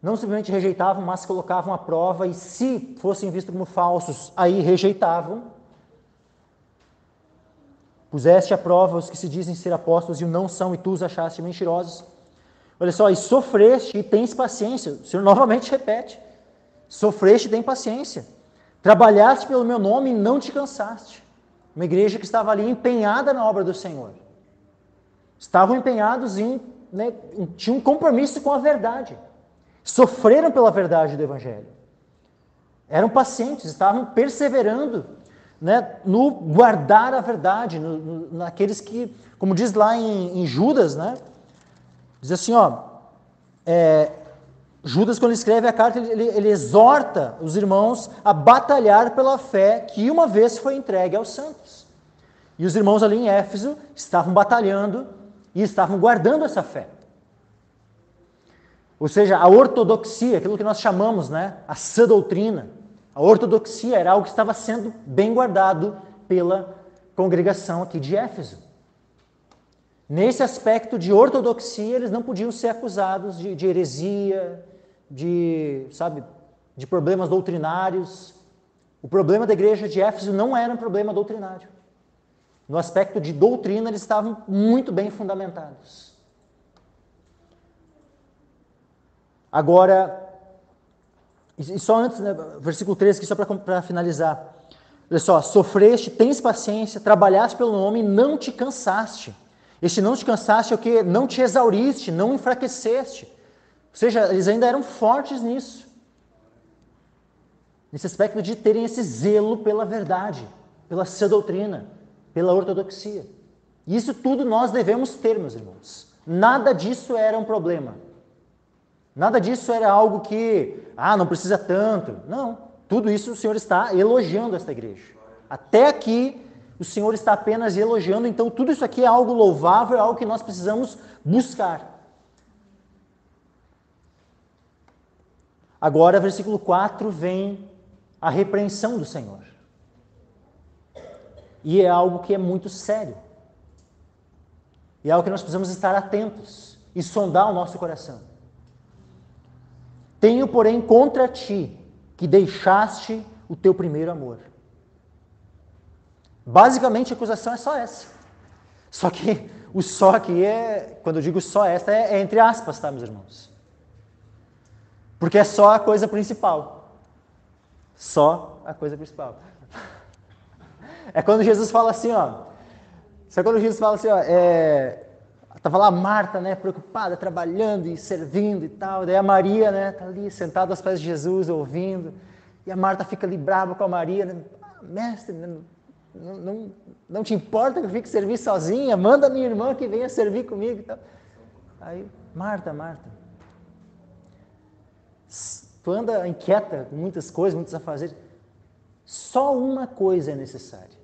Não simplesmente rejeitavam, mas colocavam à prova, e se fossem vistos como falsos, aí rejeitavam. Puseste à prova os que se dizem ser apóstolos e o não são, e tu os achaste mentirosos. Olha só, e sofreste e tens paciência. O Senhor novamente repete. Sofreste e tens paciência. Trabalhaste pelo meu nome e não te cansaste. Uma igreja que estava ali empenhada na obra do Senhor. Estavam empenhados tinham um compromisso com a verdade. Sofreram pela verdade do Evangelho. Eram pacientes, estavam perseverando, né, no guardar a verdade, naqueles que, como diz lá em Judas, né, diz assim, Judas, quando escreve a carta, ele exorta os irmãos a batalhar pela fé que uma vez foi entregue aos santos. E os irmãos ali em Éfeso estavam batalhando e estavam guardando essa fé. Ou seja, a ortodoxia, aquilo que nós chamamos, né, a sã doutrina, a ortodoxia era algo que estava sendo bem guardado pela congregação aqui de Éfeso. Nesse aspecto de ortodoxia, eles não podiam ser acusados de heresia, de problemas doutrinários. O problema da igreja de Éfeso não era um problema doutrinário. No aspecto de doutrina, eles estavam muito bem fundamentados. Agora, e só antes, né, versículo 13, aqui só para finalizar. Olha só, sofreste, tens paciência, trabalhaste pelo nome e não te cansaste. Este não te cansaste é o que? Não te exauriste, não enfraqueceste. Ou seja, eles ainda eram fortes nisso. Nesse aspecto de terem esse zelo pela verdade, pela sã doutrina, pela ortodoxia. E isso tudo nós devemos ter, meus irmãos. Nada disso era um problema. Nada disso era algo que, não precisa tanto. Não, tudo isso o Senhor está elogiando esta igreja. Até aqui, o Senhor está apenas elogiando, então tudo isso aqui é algo louvável, é algo que nós precisamos buscar. Agora, versículo 4, vem a repreensão do Senhor. E é algo que é muito sério. E é algo que nós precisamos estar atentos e sondar o nosso coração. Tenho, porém, contra ti, que deixaste o teu primeiro amor. Basicamente, a acusação é só essa. Só que o só aqui quando eu digo só esta, é entre aspas, tá, meus irmãos? Porque é só a coisa principal. Só a coisa principal. É quando Jesus fala assim, Só quando Jesus fala assim, Estava lá a Marta, né, preocupada, trabalhando e servindo e tal. Daí a Maria, né, tá ali sentada aos pés de Jesus, ouvindo. E a Marta fica ali brava com a Maria, né? Mestre, não te importa que eu fique servir sozinha? Manda minha irmã que venha servir comigo e tal. Aí, Marta, tu anda inquieta com muitas coisas, muitos afazeres. Só uma coisa é necessária.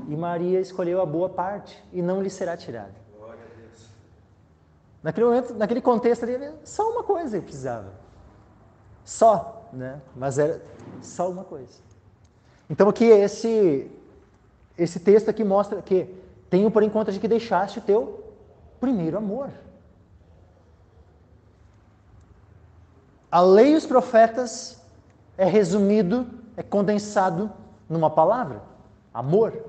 E Maria escolheu a boa parte e não lhe será tirada. Glória a Deus. Naquele momento, naquele contexto ali, só uma coisa que precisava. Só, né? Mas era só uma coisa. Então aqui esse texto aqui mostra que tenho por enquanto de que deixaste o teu primeiro amor. A lei e os profetas é resumido, é condensado numa palavra: amor.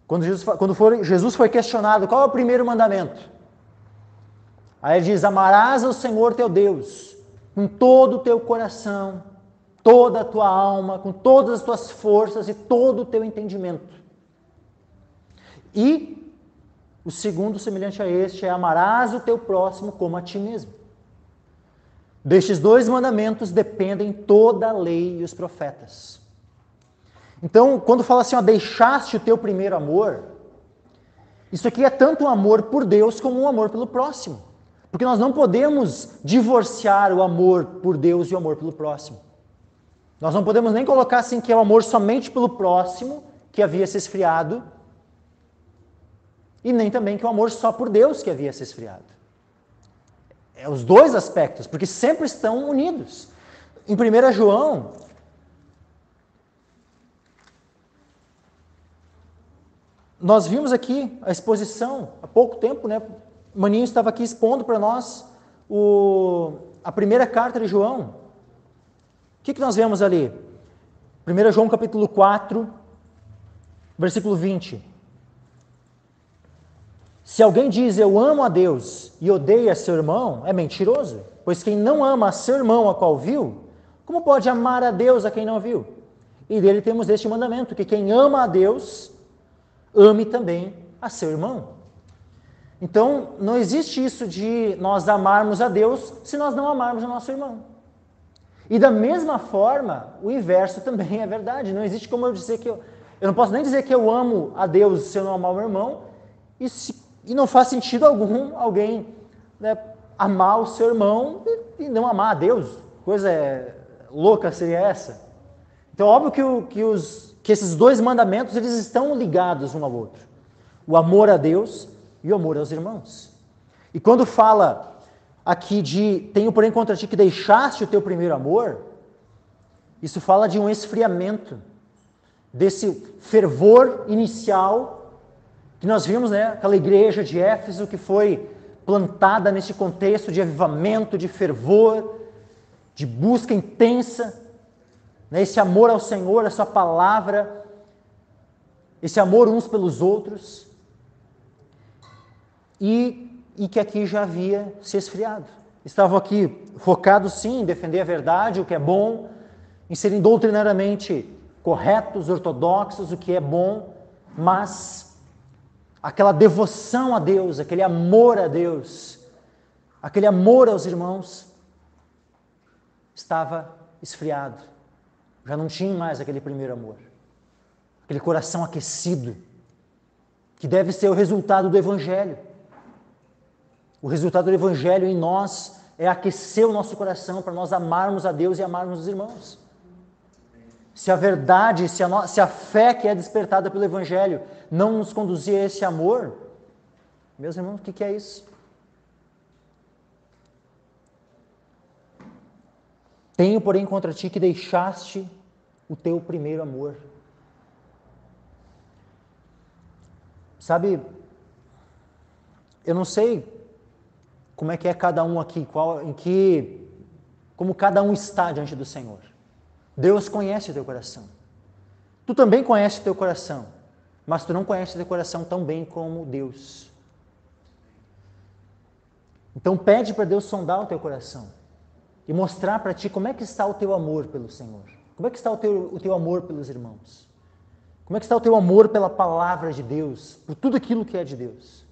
Quando Jesus foi questionado qual é o primeiro mandamento, aí ele diz: amarás ao Senhor teu Deus com todo o teu coração, toda a tua alma, com todas as tuas forças e todo o teu entendimento. E o segundo, semelhante a este, é: amarás o teu próximo como a ti mesmo. Destes dois mandamentos dependem toda a lei e os profetas. Então, quando fala assim, ó, deixaste o teu primeiro amor, isso aqui é tanto um amor por Deus como um amor pelo próximo. Porque nós não podemos divorciar o amor por Deus e o amor pelo próximo. Nós não podemos nem colocar assim que é o amor somente pelo próximo, que havia se esfriado, e nem também que é o amor só por Deus que havia se esfriado. É os dois aspectos, porque sempre estão unidos. Em 1 João, nós vimos aqui a exposição, há pouco tempo, né? Maninho estava aqui expondo para nós a primeira carta de João. O que nós vemos ali? 1 João capítulo 4, versículo 20. Se alguém diz eu amo a Deus e odeia seu irmão, é mentiroso, pois quem não ama seu irmão a qual viu, como pode amar a Deus a quem não viu? E dele temos este mandamento, que quem ama a Deus, ame também a seu irmão. Então, não existe isso de nós amarmos a Deus se nós não amarmos o nosso irmão. E da mesma forma, o inverso também é verdade. Não existe como eu dizer que eu não posso nem dizer que eu amo a Deus se eu não amar o meu irmão, e não faz sentido algum alguém, né, amar o seu irmão e não amar a Deus. Coisa louca seria essa. Então, óbvio que esses dois mandamentos eles estão ligados um ao outro. O amor a Deus e o amor aos irmãos. E quando fala aqui de tenho porém contra ti que deixaste o teu primeiro amor, isso fala de um esfriamento, desse fervor inicial que nós vimos, né, aquela igreja de Éfeso que foi plantada nesse contexto de avivamento, de fervor, de busca intensa, né, esse amor ao Senhor, a sua palavra, esse amor uns pelos outros, e que aqui já havia se esfriado. Estavam aqui focados sim em defender a verdade, o que é bom, em serem doutrinariamente corretos, ortodoxos, o que é bom, mas aquela devoção a Deus, aquele amor a Deus, aquele amor aos irmãos, estava esfriado. Já não tinha mais aquele primeiro amor, aquele coração aquecido, que deve ser o resultado do Evangelho. O resultado do Evangelho em nós é aquecer o nosso coração para nós amarmos a Deus e amarmos os irmãos. Se a verdade, se a fé que é despertada pelo Evangelho não nos conduzir a esse amor, meus irmãos, o que é isso? Tenho, porém, contra ti que deixaste o teu primeiro amor. Sabe, eu não sei como é que é cada um aqui, como cada um está diante do Senhor. Deus conhece o teu coração. Tu também conheces o teu coração, mas tu não conheces o teu coração tão bem como Deus. Então pede para Deus sondar o teu coração e mostrar para ti como é que está o teu amor pelo Senhor. Como é que está o teu amor pelos irmãos? Como é que está o teu amor pela palavra de Deus, por tudo aquilo que é de Deus?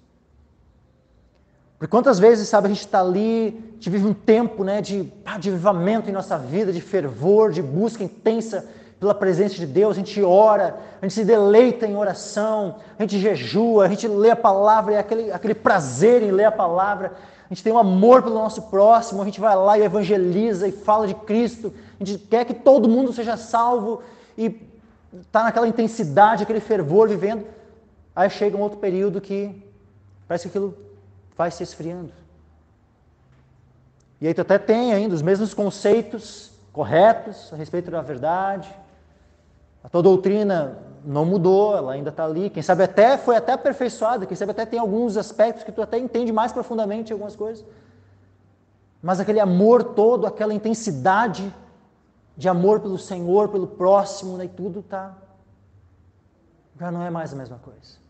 Porque quantas vezes, sabe, a gente está ali, a gente vive um tempo, né, de avivamento em nossa vida, de fervor, de busca intensa pela presença de Deus, a gente ora, a gente se deleita em oração, a gente jejua, a gente lê a palavra, é aquele prazer em ler a palavra, a gente tem um amor pelo nosso próximo, a gente vai lá e evangeliza e fala de Cristo, a gente quer que todo mundo seja salvo e está naquela intensidade, aquele fervor vivendo. Aí chega um outro período que parece que aquilo vai se esfriando. E aí tu até tem ainda os mesmos conceitos corretos a respeito da verdade. A tua doutrina não mudou, ela ainda está ali. Quem sabe até foi até aperfeiçoada, quem sabe até tem alguns aspectos que tu até entende mais profundamente algumas coisas. Mas aquele amor todo, aquela intensidade de amor pelo Senhor, pelo próximo, né, e tudo já não é mais a mesma coisa.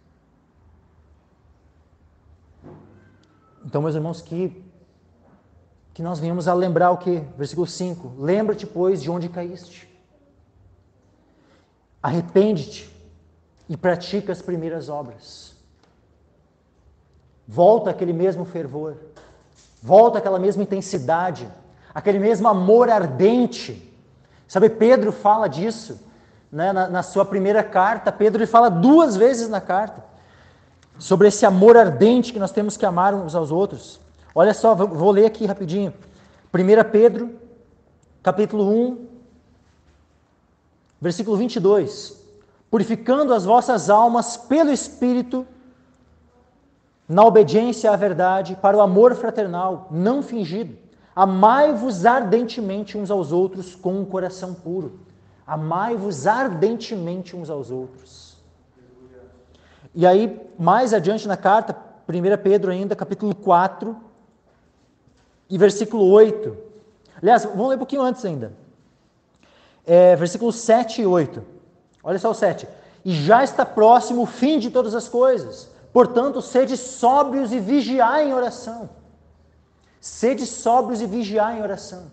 Então, meus irmãos, que nós venhamos a lembrar o quê? Versículo 5. Lembra-te, pois, de onde caíste. Arrepende-te e pratica as primeiras obras. Volta aquele mesmo fervor. Volta aquela mesma intensidade. Aquele mesmo amor ardente. Sabe, Pedro fala disso, né, na sua primeira carta. Pedro ele fala 2 vezes na carta sobre esse amor ardente que nós temos que amar uns aos outros. Olha só, vou ler aqui rapidinho. 1 Pedro, capítulo 1, versículo 22. Purificando as vossas almas pelo Espírito, na obediência à verdade, para o amor fraternal, não fingido. Amai-vos ardentemente uns aos outros com um coração puro. Amai-vos ardentemente uns aos outros. E aí, mais adiante na carta, 1 Pedro ainda, capítulo 4, e versículo 8. Aliás, vamos ler um pouquinho antes ainda. Versículos 7 e 8. Olha só o 7. E já está próximo o fim de todas as coisas. Portanto, sede sóbrios e vigiai em oração. Sede sóbrios e vigiai em oração.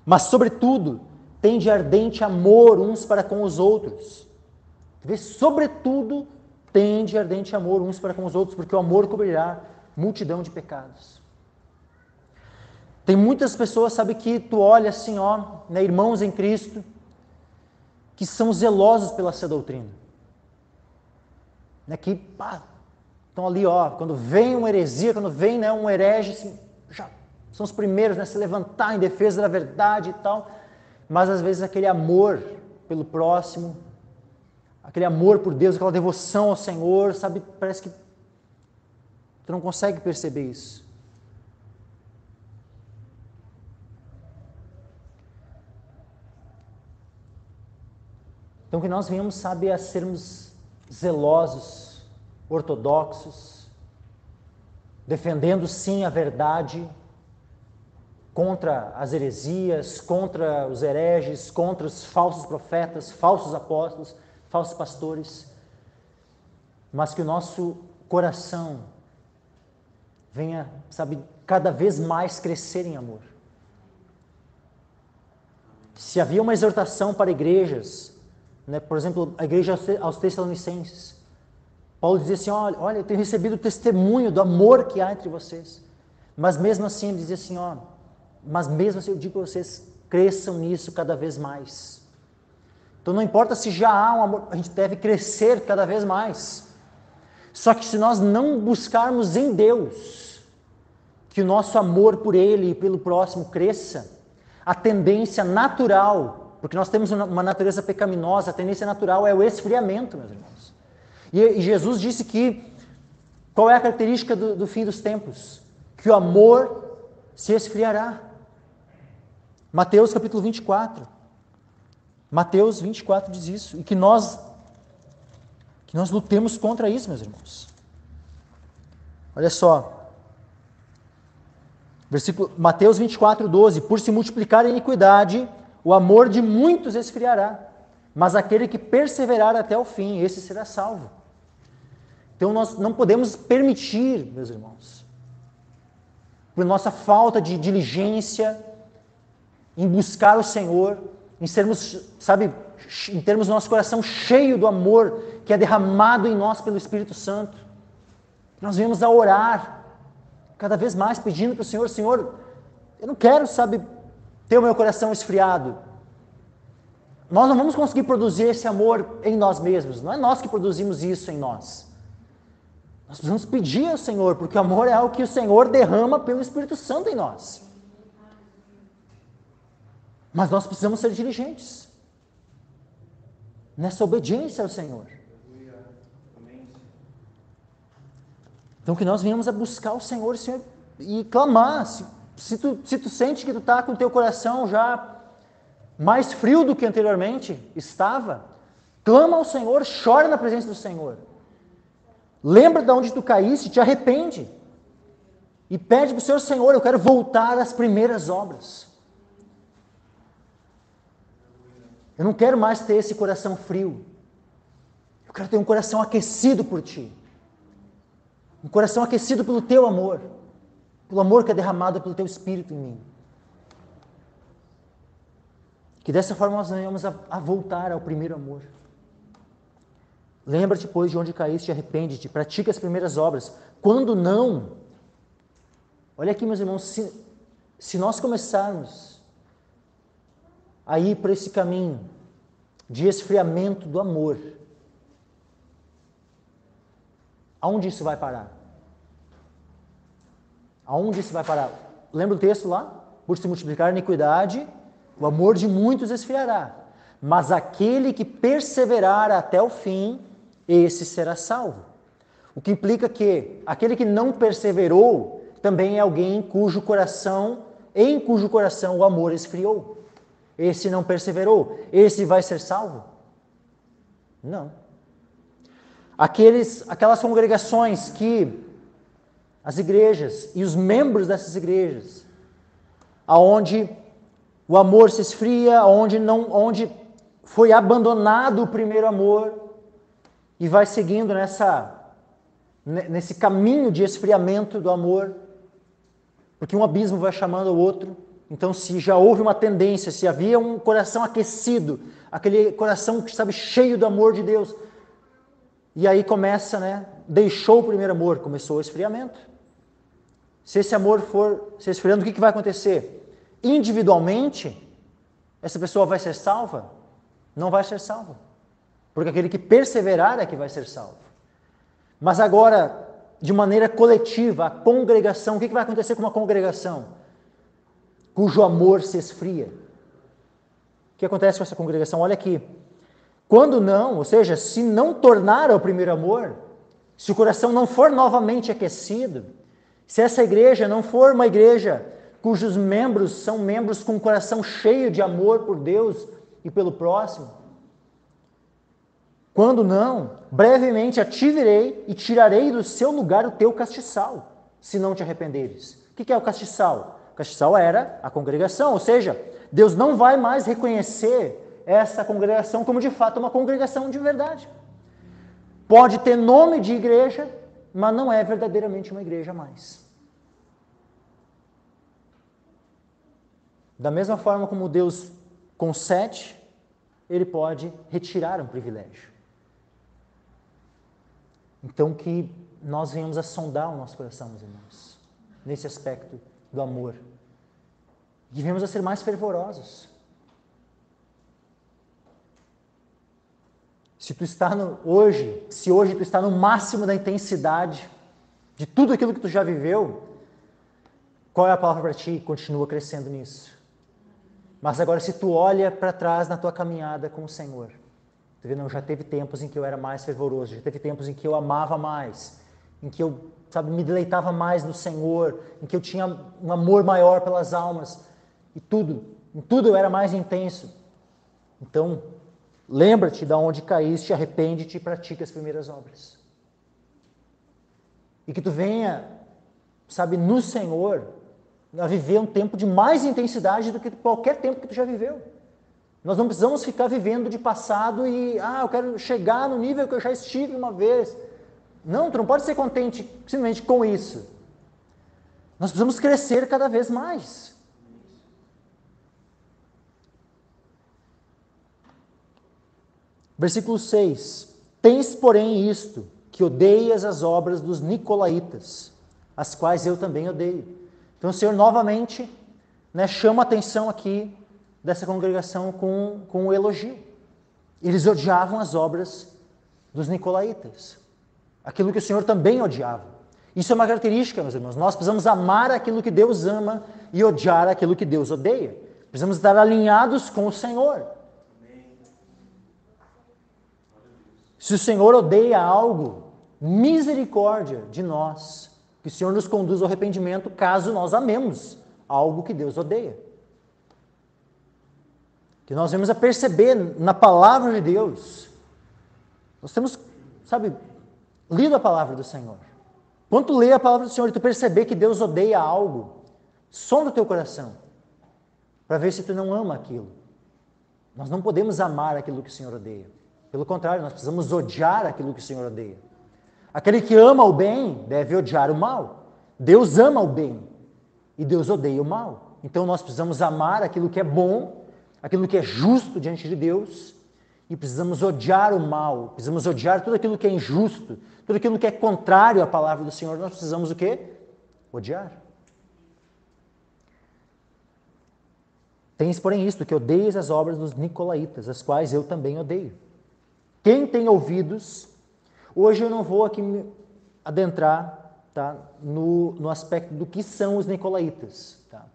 Mas, sobretudo, tende ardente amor uns para com os outros. Sobretudo, tende ardente amor uns para com os outros, porque o amor cobrirá multidão de pecados. Tem muitas pessoas, sabe, que tu olha assim, né, irmãos em Cristo, que são zelosos pela sua doutrina. Né, que estão ali, quando vem uma heresia, quando vem, né, um herege, assim, já são os primeiros, né, a se levantar em defesa da verdade e tal, mas às vezes aquele amor pelo próximo, aquele amor por Deus, aquela devoção ao Senhor, sabe, parece que tu não consegue perceber isso. Então que nós venhamos, sabe, a sermos zelosos, ortodoxos, defendendo sim a verdade, contra as heresias, contra os hereges, contra os falsos profetas, falsos apóstolos, falsos pastores, mas que o nosso coração venha, sabe, cada vez mais crescer em amor. Se havia uma exortação para igrejas, né, por exemplo, a igreja aos Tessalonicenses, Paulo dizia assim, olha, eu tenho recebido o testemunho do amor que há entre vocês, mas mesmo assim ele dizia assim, mas mesmo assim eu digo para vocês, cresçam nisso cada vez mais. Então não importa se já há um amor, a gente deve crescer cada vez mais. Só que se nós não buscarmos em Deus que o nosso amor por Ele e pelo próximo cresça, a tendência natural, porque nós temos uma natureza pecaminosa, a tendência natural é o esfriamento, meus irmãos. E Jesus disse que, qual é a característica do fim dos tempos? Que o amor se esfriará. Mateus capítulo 24. Mateus 24 diz isso, e que nós lutemos contra isso, meus irmãos. Olha só, Mateus 24, 12, por se multiplicar a iniquidade, o amor de muitos esfriará, mas aquele que perseverar até o fim, esse será salvo. Então nós não podemos permitir, meus irmãos, por nossa falta de diligência em buscar o Senhor, em sermos, sabe, em termos nosso coração cheio do amor que é derramado em nós pelo Espírito Santo, nós venhamos a orar cada vez mais pedindo para o Senhor, Senhor, eu não quero, sabe, ter o meu coração esfriado. Nós não vamos conseguir produzir esse amor em nós mesmos, não é nós que produzimos isso em nós. Nós precisamos pedir ao Senhor, porque o amor é algo que o Senhor derrama pelo Espírito Santo em nós. Mas nós precisamos ser diligentes nessa obediência ao Senhor. Então que nós venhamos a buscar o Senhor, e clamar. Se tu sente que tu está com o teu coração já mais frio do que anteriormente estava, clama ao Senhor, chora na presença do Senhor. Lembra de onde tu caíste, te arrepende. E pede para o Senhor, Senhor, eu quero voltar às primeiras obras. Eu não quero mais ter esse coração frio. Eu quero ter um coração aquecido por Ti. Um coração aquecido pelo Teu amor. Pelo amor que é derramado pelo Teu Espírito em mim. Que dessa forma nós venhamos a voltar ao primeiro amor. Lembra-te, pois, de onde caíste, arrepende-te, pratica as primeiras obras. Quando não, olha aqui, meus irmãos, se nós começarmos a ir por esse caminho de esfriamento do amor, aonde isso vai parar? Aonde isso vai parar? Lembra o texto lá? Por se multiplicar a iniquidade, o amor de muitos esfriará. Mas aquele que perseverar até o fim, esse será salvo. O que implica que aquele que não perseverou também é alguém em cujo coração o amor esfriou. Esse não perseverou, esse vai ser salvo? Não. Aquelas congregações que as igrejas e os membros dessas igrejas, aonde o amor se esfria, onde foi abandonado o primeiro amor e vai seguindo nesse caminho de esfriamento do amor, porque um abismo vai chamando o outro. Então, se já houve uma tendência, se havia um coração aquecido, aquele coração, sabe, cheio do amor de Deus, e aí começa, deixou o primeiro amor, começou o esfriamento. Se esse amor for se esfriando, o que vai acontecer? Individualmente, essa pessoa vai ser salva? Não vai ser salva. Porque aquele que perseverar é que vai ser salvo. Mas agora, de maneira coletiva, a congregação, o que vai acontecer com uma congregação cujo amor se esfria? O que acontece com essa congregação? Olha aqui. Quando não, ou seja, se não tornar ao primeiro amor, se o coração não for novamente aquecido, se essa igreja não for uma igreja cujos membros são membros com o coração cheio de amor por Deus e pelo próximo, quando não, brevemente a te virei e tirarei do seu lugar o teu castiçal, se não te arrependeres. O que é o castiçal? O castiçal era a congregação, ou seja, Deus não vai mais reconhecer essa congregação como de fato uma congregação de verdade. Pode ter nome de igreja, mas não é verdadeiramente uma igreja mais. Da mesma forma como Deus concede, Ele pode retirar um privilégio. Então que nós venhamos a sondar o nosso coração, meus irmãos, nesse aspecto do amor. E venhamos a ser mais fervorosos. Se hoje tu está no máximo da intensidade de tudo aquilo que tu já viveu, qual é a palavra para ti? Continua crescendo nisso. Mas agora, se tu olha para trás na tua caminhada com o Senhor, tu vê, não, já teve tempos em que eu era mais fervoroso, já teve tempos em que eu amava mais, em que eu, me deleitava mais no Senhor, em que eu tinha um amor maior pelas almas, e em tudo eu era mais intenso. Então, lembra-te de onde caíste, arrepende-te e pratica as primeiras obras. E que tu venha, no Senhor, a viver um tempo de mais intensidade do que qualquer tempo que tu já viveu. Nós não precisamos ficar vivendo de passado e, eu quero chegar no nível que eu já estive uma vez. Não, tu não pode ser contente simplesmente com isso. Nós precisamos crescer cada vez mais. Versículo 6. Tens, porém, isto, que odeias as obras dos nicolaítas, as quais eu também odeio. Então o Senhor novamente, né, chama a atenção aqui dessa congregação com um elogio. Eles odiavam as obras dos nicolaítas, aquilo que o Senhor também odiava. Isso é uma característica, meus irmãos. Nós precisamos amar aquilo que Deus ama e odiar aquilo que Deus odeia. Precisamos estar alinhados com o Senhor. Se o Senhor odeia algo, misericórdia de nós, que o Senhor nos conduz ao arrependimento, caso nós amemos algo que Deus odeia. Que nós vamos a perceber na palavra de Deus. Nós temos, lido a palavra do Senhor. Quando tu lê a palavra do Senhor e tu perceber que Deus odeia algo, sonda o teu coração, para ver se tu não ama aquilo. Nós não podemos amar aquilo que o Senhor odeia. Pelo contrário, nós precisamos odiar aquilo que o Senhor odeia. Aquele que ama o bem deve odiar o mal. Deus ama o bem e Deus odeia o mal. Então nós precisamos amar aquilo que é bom, aquilo que é justo diante de Deus, e precisamos odiar o mal, precisamos odiar tudo aquilo que é injusto, tudo aquilo que é contrário à palavra do Senhor. Nós precisamos o quê? Odiar. Tens, porém, isto, que odeias as obras dos nicolaítas, as quais eu também odeio. Quem tem ouvidos, hoje eu não vou aqui me adentrar, tá, no aspecto do que são os nicolaítas. Tá?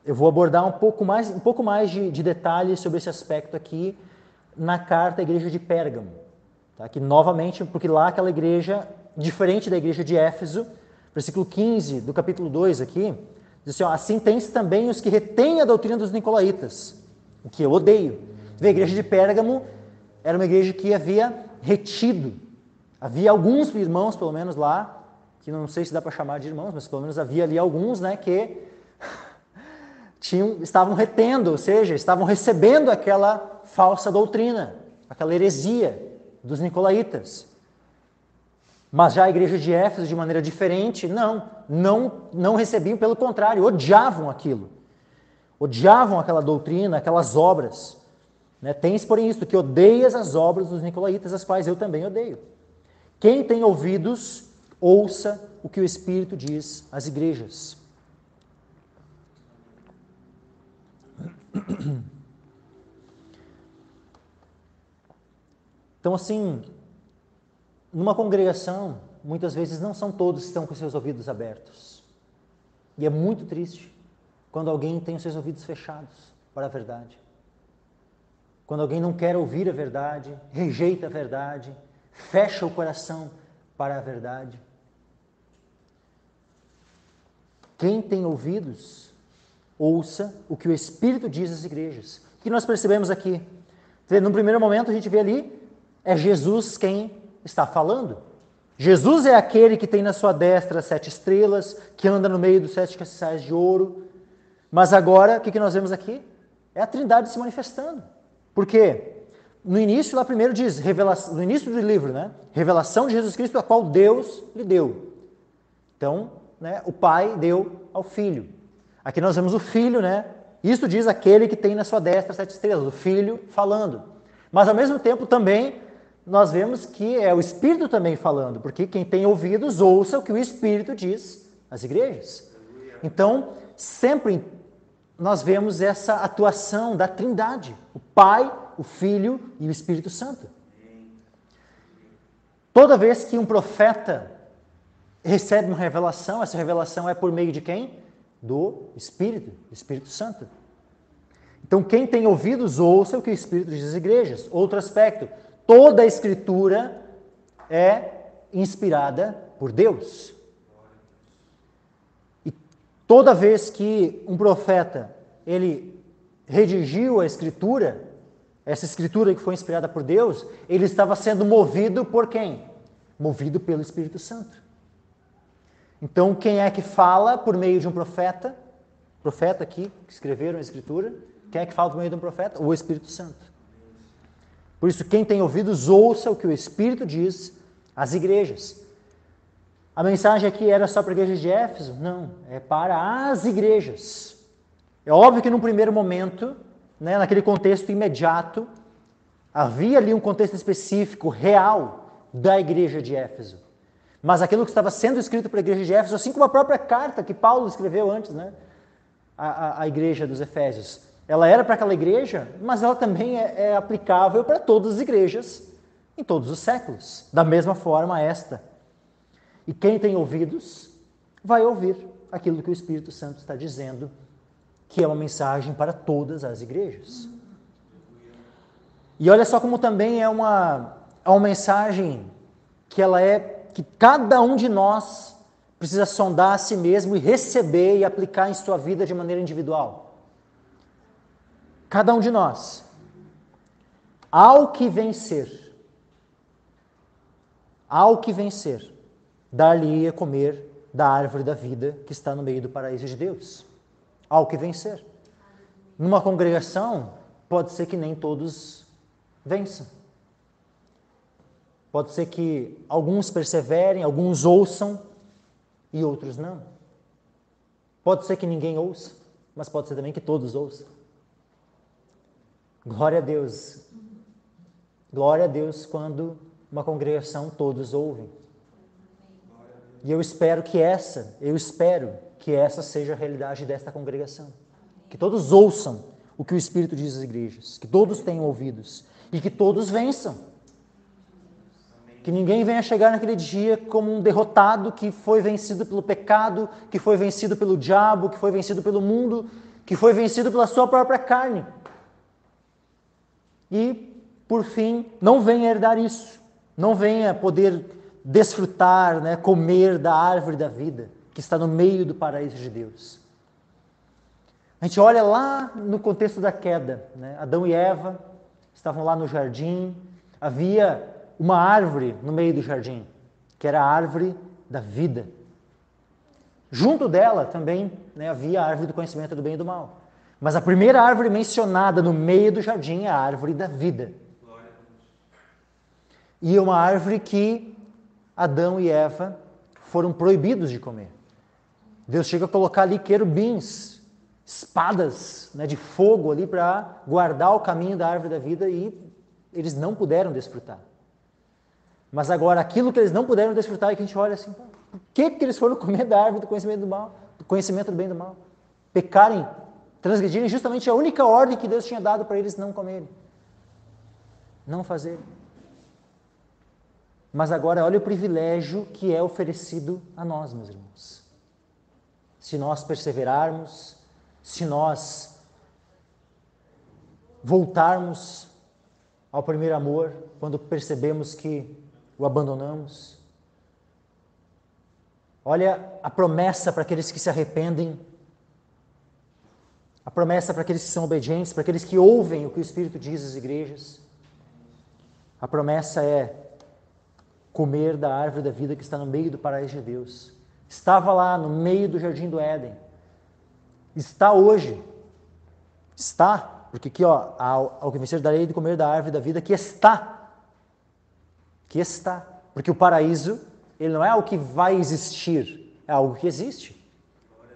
Eu vou abordar um pouco mais de detalhes sobre esse aspecto aqui na carta à igreja de Pérgamo. Tá? Que novamente, porque lá aquela igreja, diferente da igreja de Éfeso, versículo 15 do capítulo 2 aqui, diz assim, assim tens também os que retêm a doutrina dos nicolaítas, o que eu odeio. A igreja de Pérgamo era uma igreja que havia retido. Havia alguns irmãos, pelo menos lá, que não sei se dá para chamar de irmãos, mas pelo menos havia ali alguns, né, que estavam retendo, ou seja, estavam recebendo aquela falsa doutrina, aquela heresia dos nicolaítas. Mas já a igreja de Éfeso, de maneira diferente, não recebiam, pelo contrário, odiavam aquilo. Odiavam aquela doutrina, aquelas obras. Né? Tens, porém, isto, que odeias as obras dos nicolaítas, as quais eu também odeio. Quem tem ouvidos, ouça o que o Espírito diz às igrejas. Então, assim, numa congregação, muitas vezes não são todos que estão com seus ouvidos abertos. E é muito triste quando alguém tem os seus ouvidos fechados para a verdade. Quando alguém não quer ouvir a verdade, rejeita a verdade, fecha o coração para a verdade. Quem tem ouvidos, ouça o que o Espírito diz às igrejas. O que nós percebemos aqui? No primeiro momento a gente vê ali, é Jesus quem está falando. Jesus é aquele que tem na sua destra 7 estrelas, que anda no meio dos 7 castiçais de ouro. Mas agora, o que nós vemos aqui? É a Trindade se manifestando. Por quê? No início, lá primeiro diz, no início do livro, né? Revelação de Jesus Cristo, a qual Deus lhe deu. Então, né, o Pai deu ao Filho. Aqui nós vemos o Filho, né? Isto diz aquele que tem na sua destra 7 estrelas, o Filho falando. Mas ao mesmo tempo também, nós vemos que é o Espírito também falando, porque quem tem ouvidos, ouça o que o Espírito diz às igrejas. Então, sempre nós vemos essa atuação da Trindade, o Pai, o Filho e o Espírito Santo. Toda vez que um profeta recebe uma revelação, essa revelação é por meio de quem? Do Espírito Santo. Então, quem tem ouvidos, ouça o que o Espírito diz às igrejas. Outro aspecto, toda a Escritura é inspirada por Deus. E toda vez que um profeta, ele redigiu a Escritura, essa Escritura que foi inspirada por Deus, ele estava sendo movido por quem? Movido pelo Espírito Santo. Então, quem é que fala por meio de um profeta? Profeta aqui, que escreveram a Escritura. Quem é que fala por meio de um profeta? O Espírito Santo. Por isso, quem tem ouvidos, ouça o que o Espírito diz às igrejas. A mensagem aqui era só para a igreja de Éfeso? Não, é para as igrejas. É óbvio que num primeiro momento, né, naquele contexto imediato, havia ali um contexto específico, real, da igreja de Éfeso. Mas aquilo que estava sendo escrito para a igreja de Éfeso, assim como a própria carta que Paulo escreveu antes, né? A igreja dos Efésios. Ela era para aquela igreja, mas ela também é aplicável para todas as igrejas em todos os séculos. Da mesma forma esta. E quem tem ouvidos, vai ouvir aquilo que o Espírito Santo está dizendo, que é uma mensagem para todas as igrejas. E olha só como também é uma mensagem que cada um de nós precisa sondar a si mesmo e receber e aplicar em sua vida de maneira individual. Cada um de nós. Ao que vencer, dar-lhe-ia comer da árvore da vida que está no meio do paraíso de Deus. Ao que vencer. Numa congregação, pode ser que nem todos vençam. Pode ser que alguns perseverem, alguns ouçam e outros não. Pode ser que ninguém ouça, mas pode ser também que todos ouçam. Glória a Deus. Glória a Deus quando uma congregação todos ouvem. E eu espero que essa seja a realidade desta congregação. Que todos ouçam o que o Espírito diz às igrejas, que todos tenham ouvidos e que todos vençam. Que ninguém venha chegar naquele dia como um derrotado que foi vencido pelo pecado, que foi vencido pelo diabo, que foi vencido pelo mundo, que foi vencido pela sua própria carne. E, por fim, não venha herdar isso. Não venha poder desfrutar, né, comer da árvore da vida, que está no meio do paraíso de Deus. A gente olha lá no contexto da queda, né? Adão e Eva estavam lá no jardim, havia uma árvore no meio do jardim, que era a árvore da vida. Junto dela também, né, havia a árvore do conhecimento do bem e do mal. Mas a primeira árvore mencionada no meio do jardim é a árvore da vida. E é uma árvore que Adão e Eva foram proibidos de comer. Deus chega a colocar ali querubins, espadas, né, de fogo ali para guardar o caminho da árvore da vida e eles não puderam desfrutar. Mas agora, aquilo que eles não puderam desfrutar é que a gente olha assim, por que eles foram comer da árvore do conhecimento do mal, do conhecimento do bem e do mal? Pecarem, transgredirem justamente a única ordem que Deus tinha dado para eles não comerem. Não fazerem. Mas agora, olha o privilégio que é oferecido a nós, meus irmãos. Se nós perseverarmos, se nós voltarmos ao primeiro amor, quando percebemos que o abandonamos. Olha a promessa para aqueles que se arrependem, a promessa para aqueles que são obedientes, para aqueles que ouvem o que o Espírito diz às igrejas. A promessa é comer da árvore da vida que está no meio do paraíso de Deus. Estava lá no meio do jardim do Éden. Está hoje. Está, porque aqui, ó, ao que vencer darei de comer da árvore da vida que está. Que está. Porque o paraíso, ele não é algo que vai existir, é algo que existe.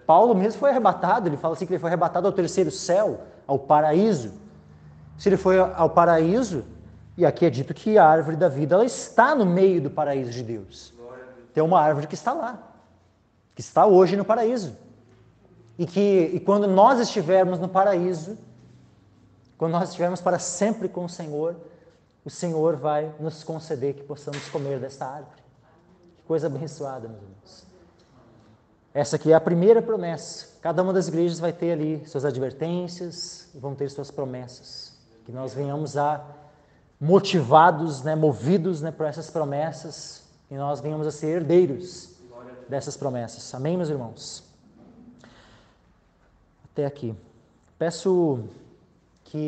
Paulo mesmo foi arrebatado, ele fala assim que ele foi arrebatado ao terceiro céu, ao paraíso. Se ele foi ao paraíso, e aqui é dito que a árvore da vida, ela está no meio do paraíso de Deus. Tem uma árvore que está lá, que está hoje no paraíso. E quando nós estivermos no paraíso, quando nós estivermos para sempre com o Senhor vai nos conceder que possamos comer desta árvore. Que coisa abençoada, meus irmãos. Essa aqui é a primeira promessa. Cada uma das igrejas vai ter ali suas advertências, vão ter suas promessas. Que nós venhamos motivados, né, movidos, né, por essas promessas, e nós venhamos a ser herdeiros dessas promessas. Amém, meus irmãos? Até aqui. Peço que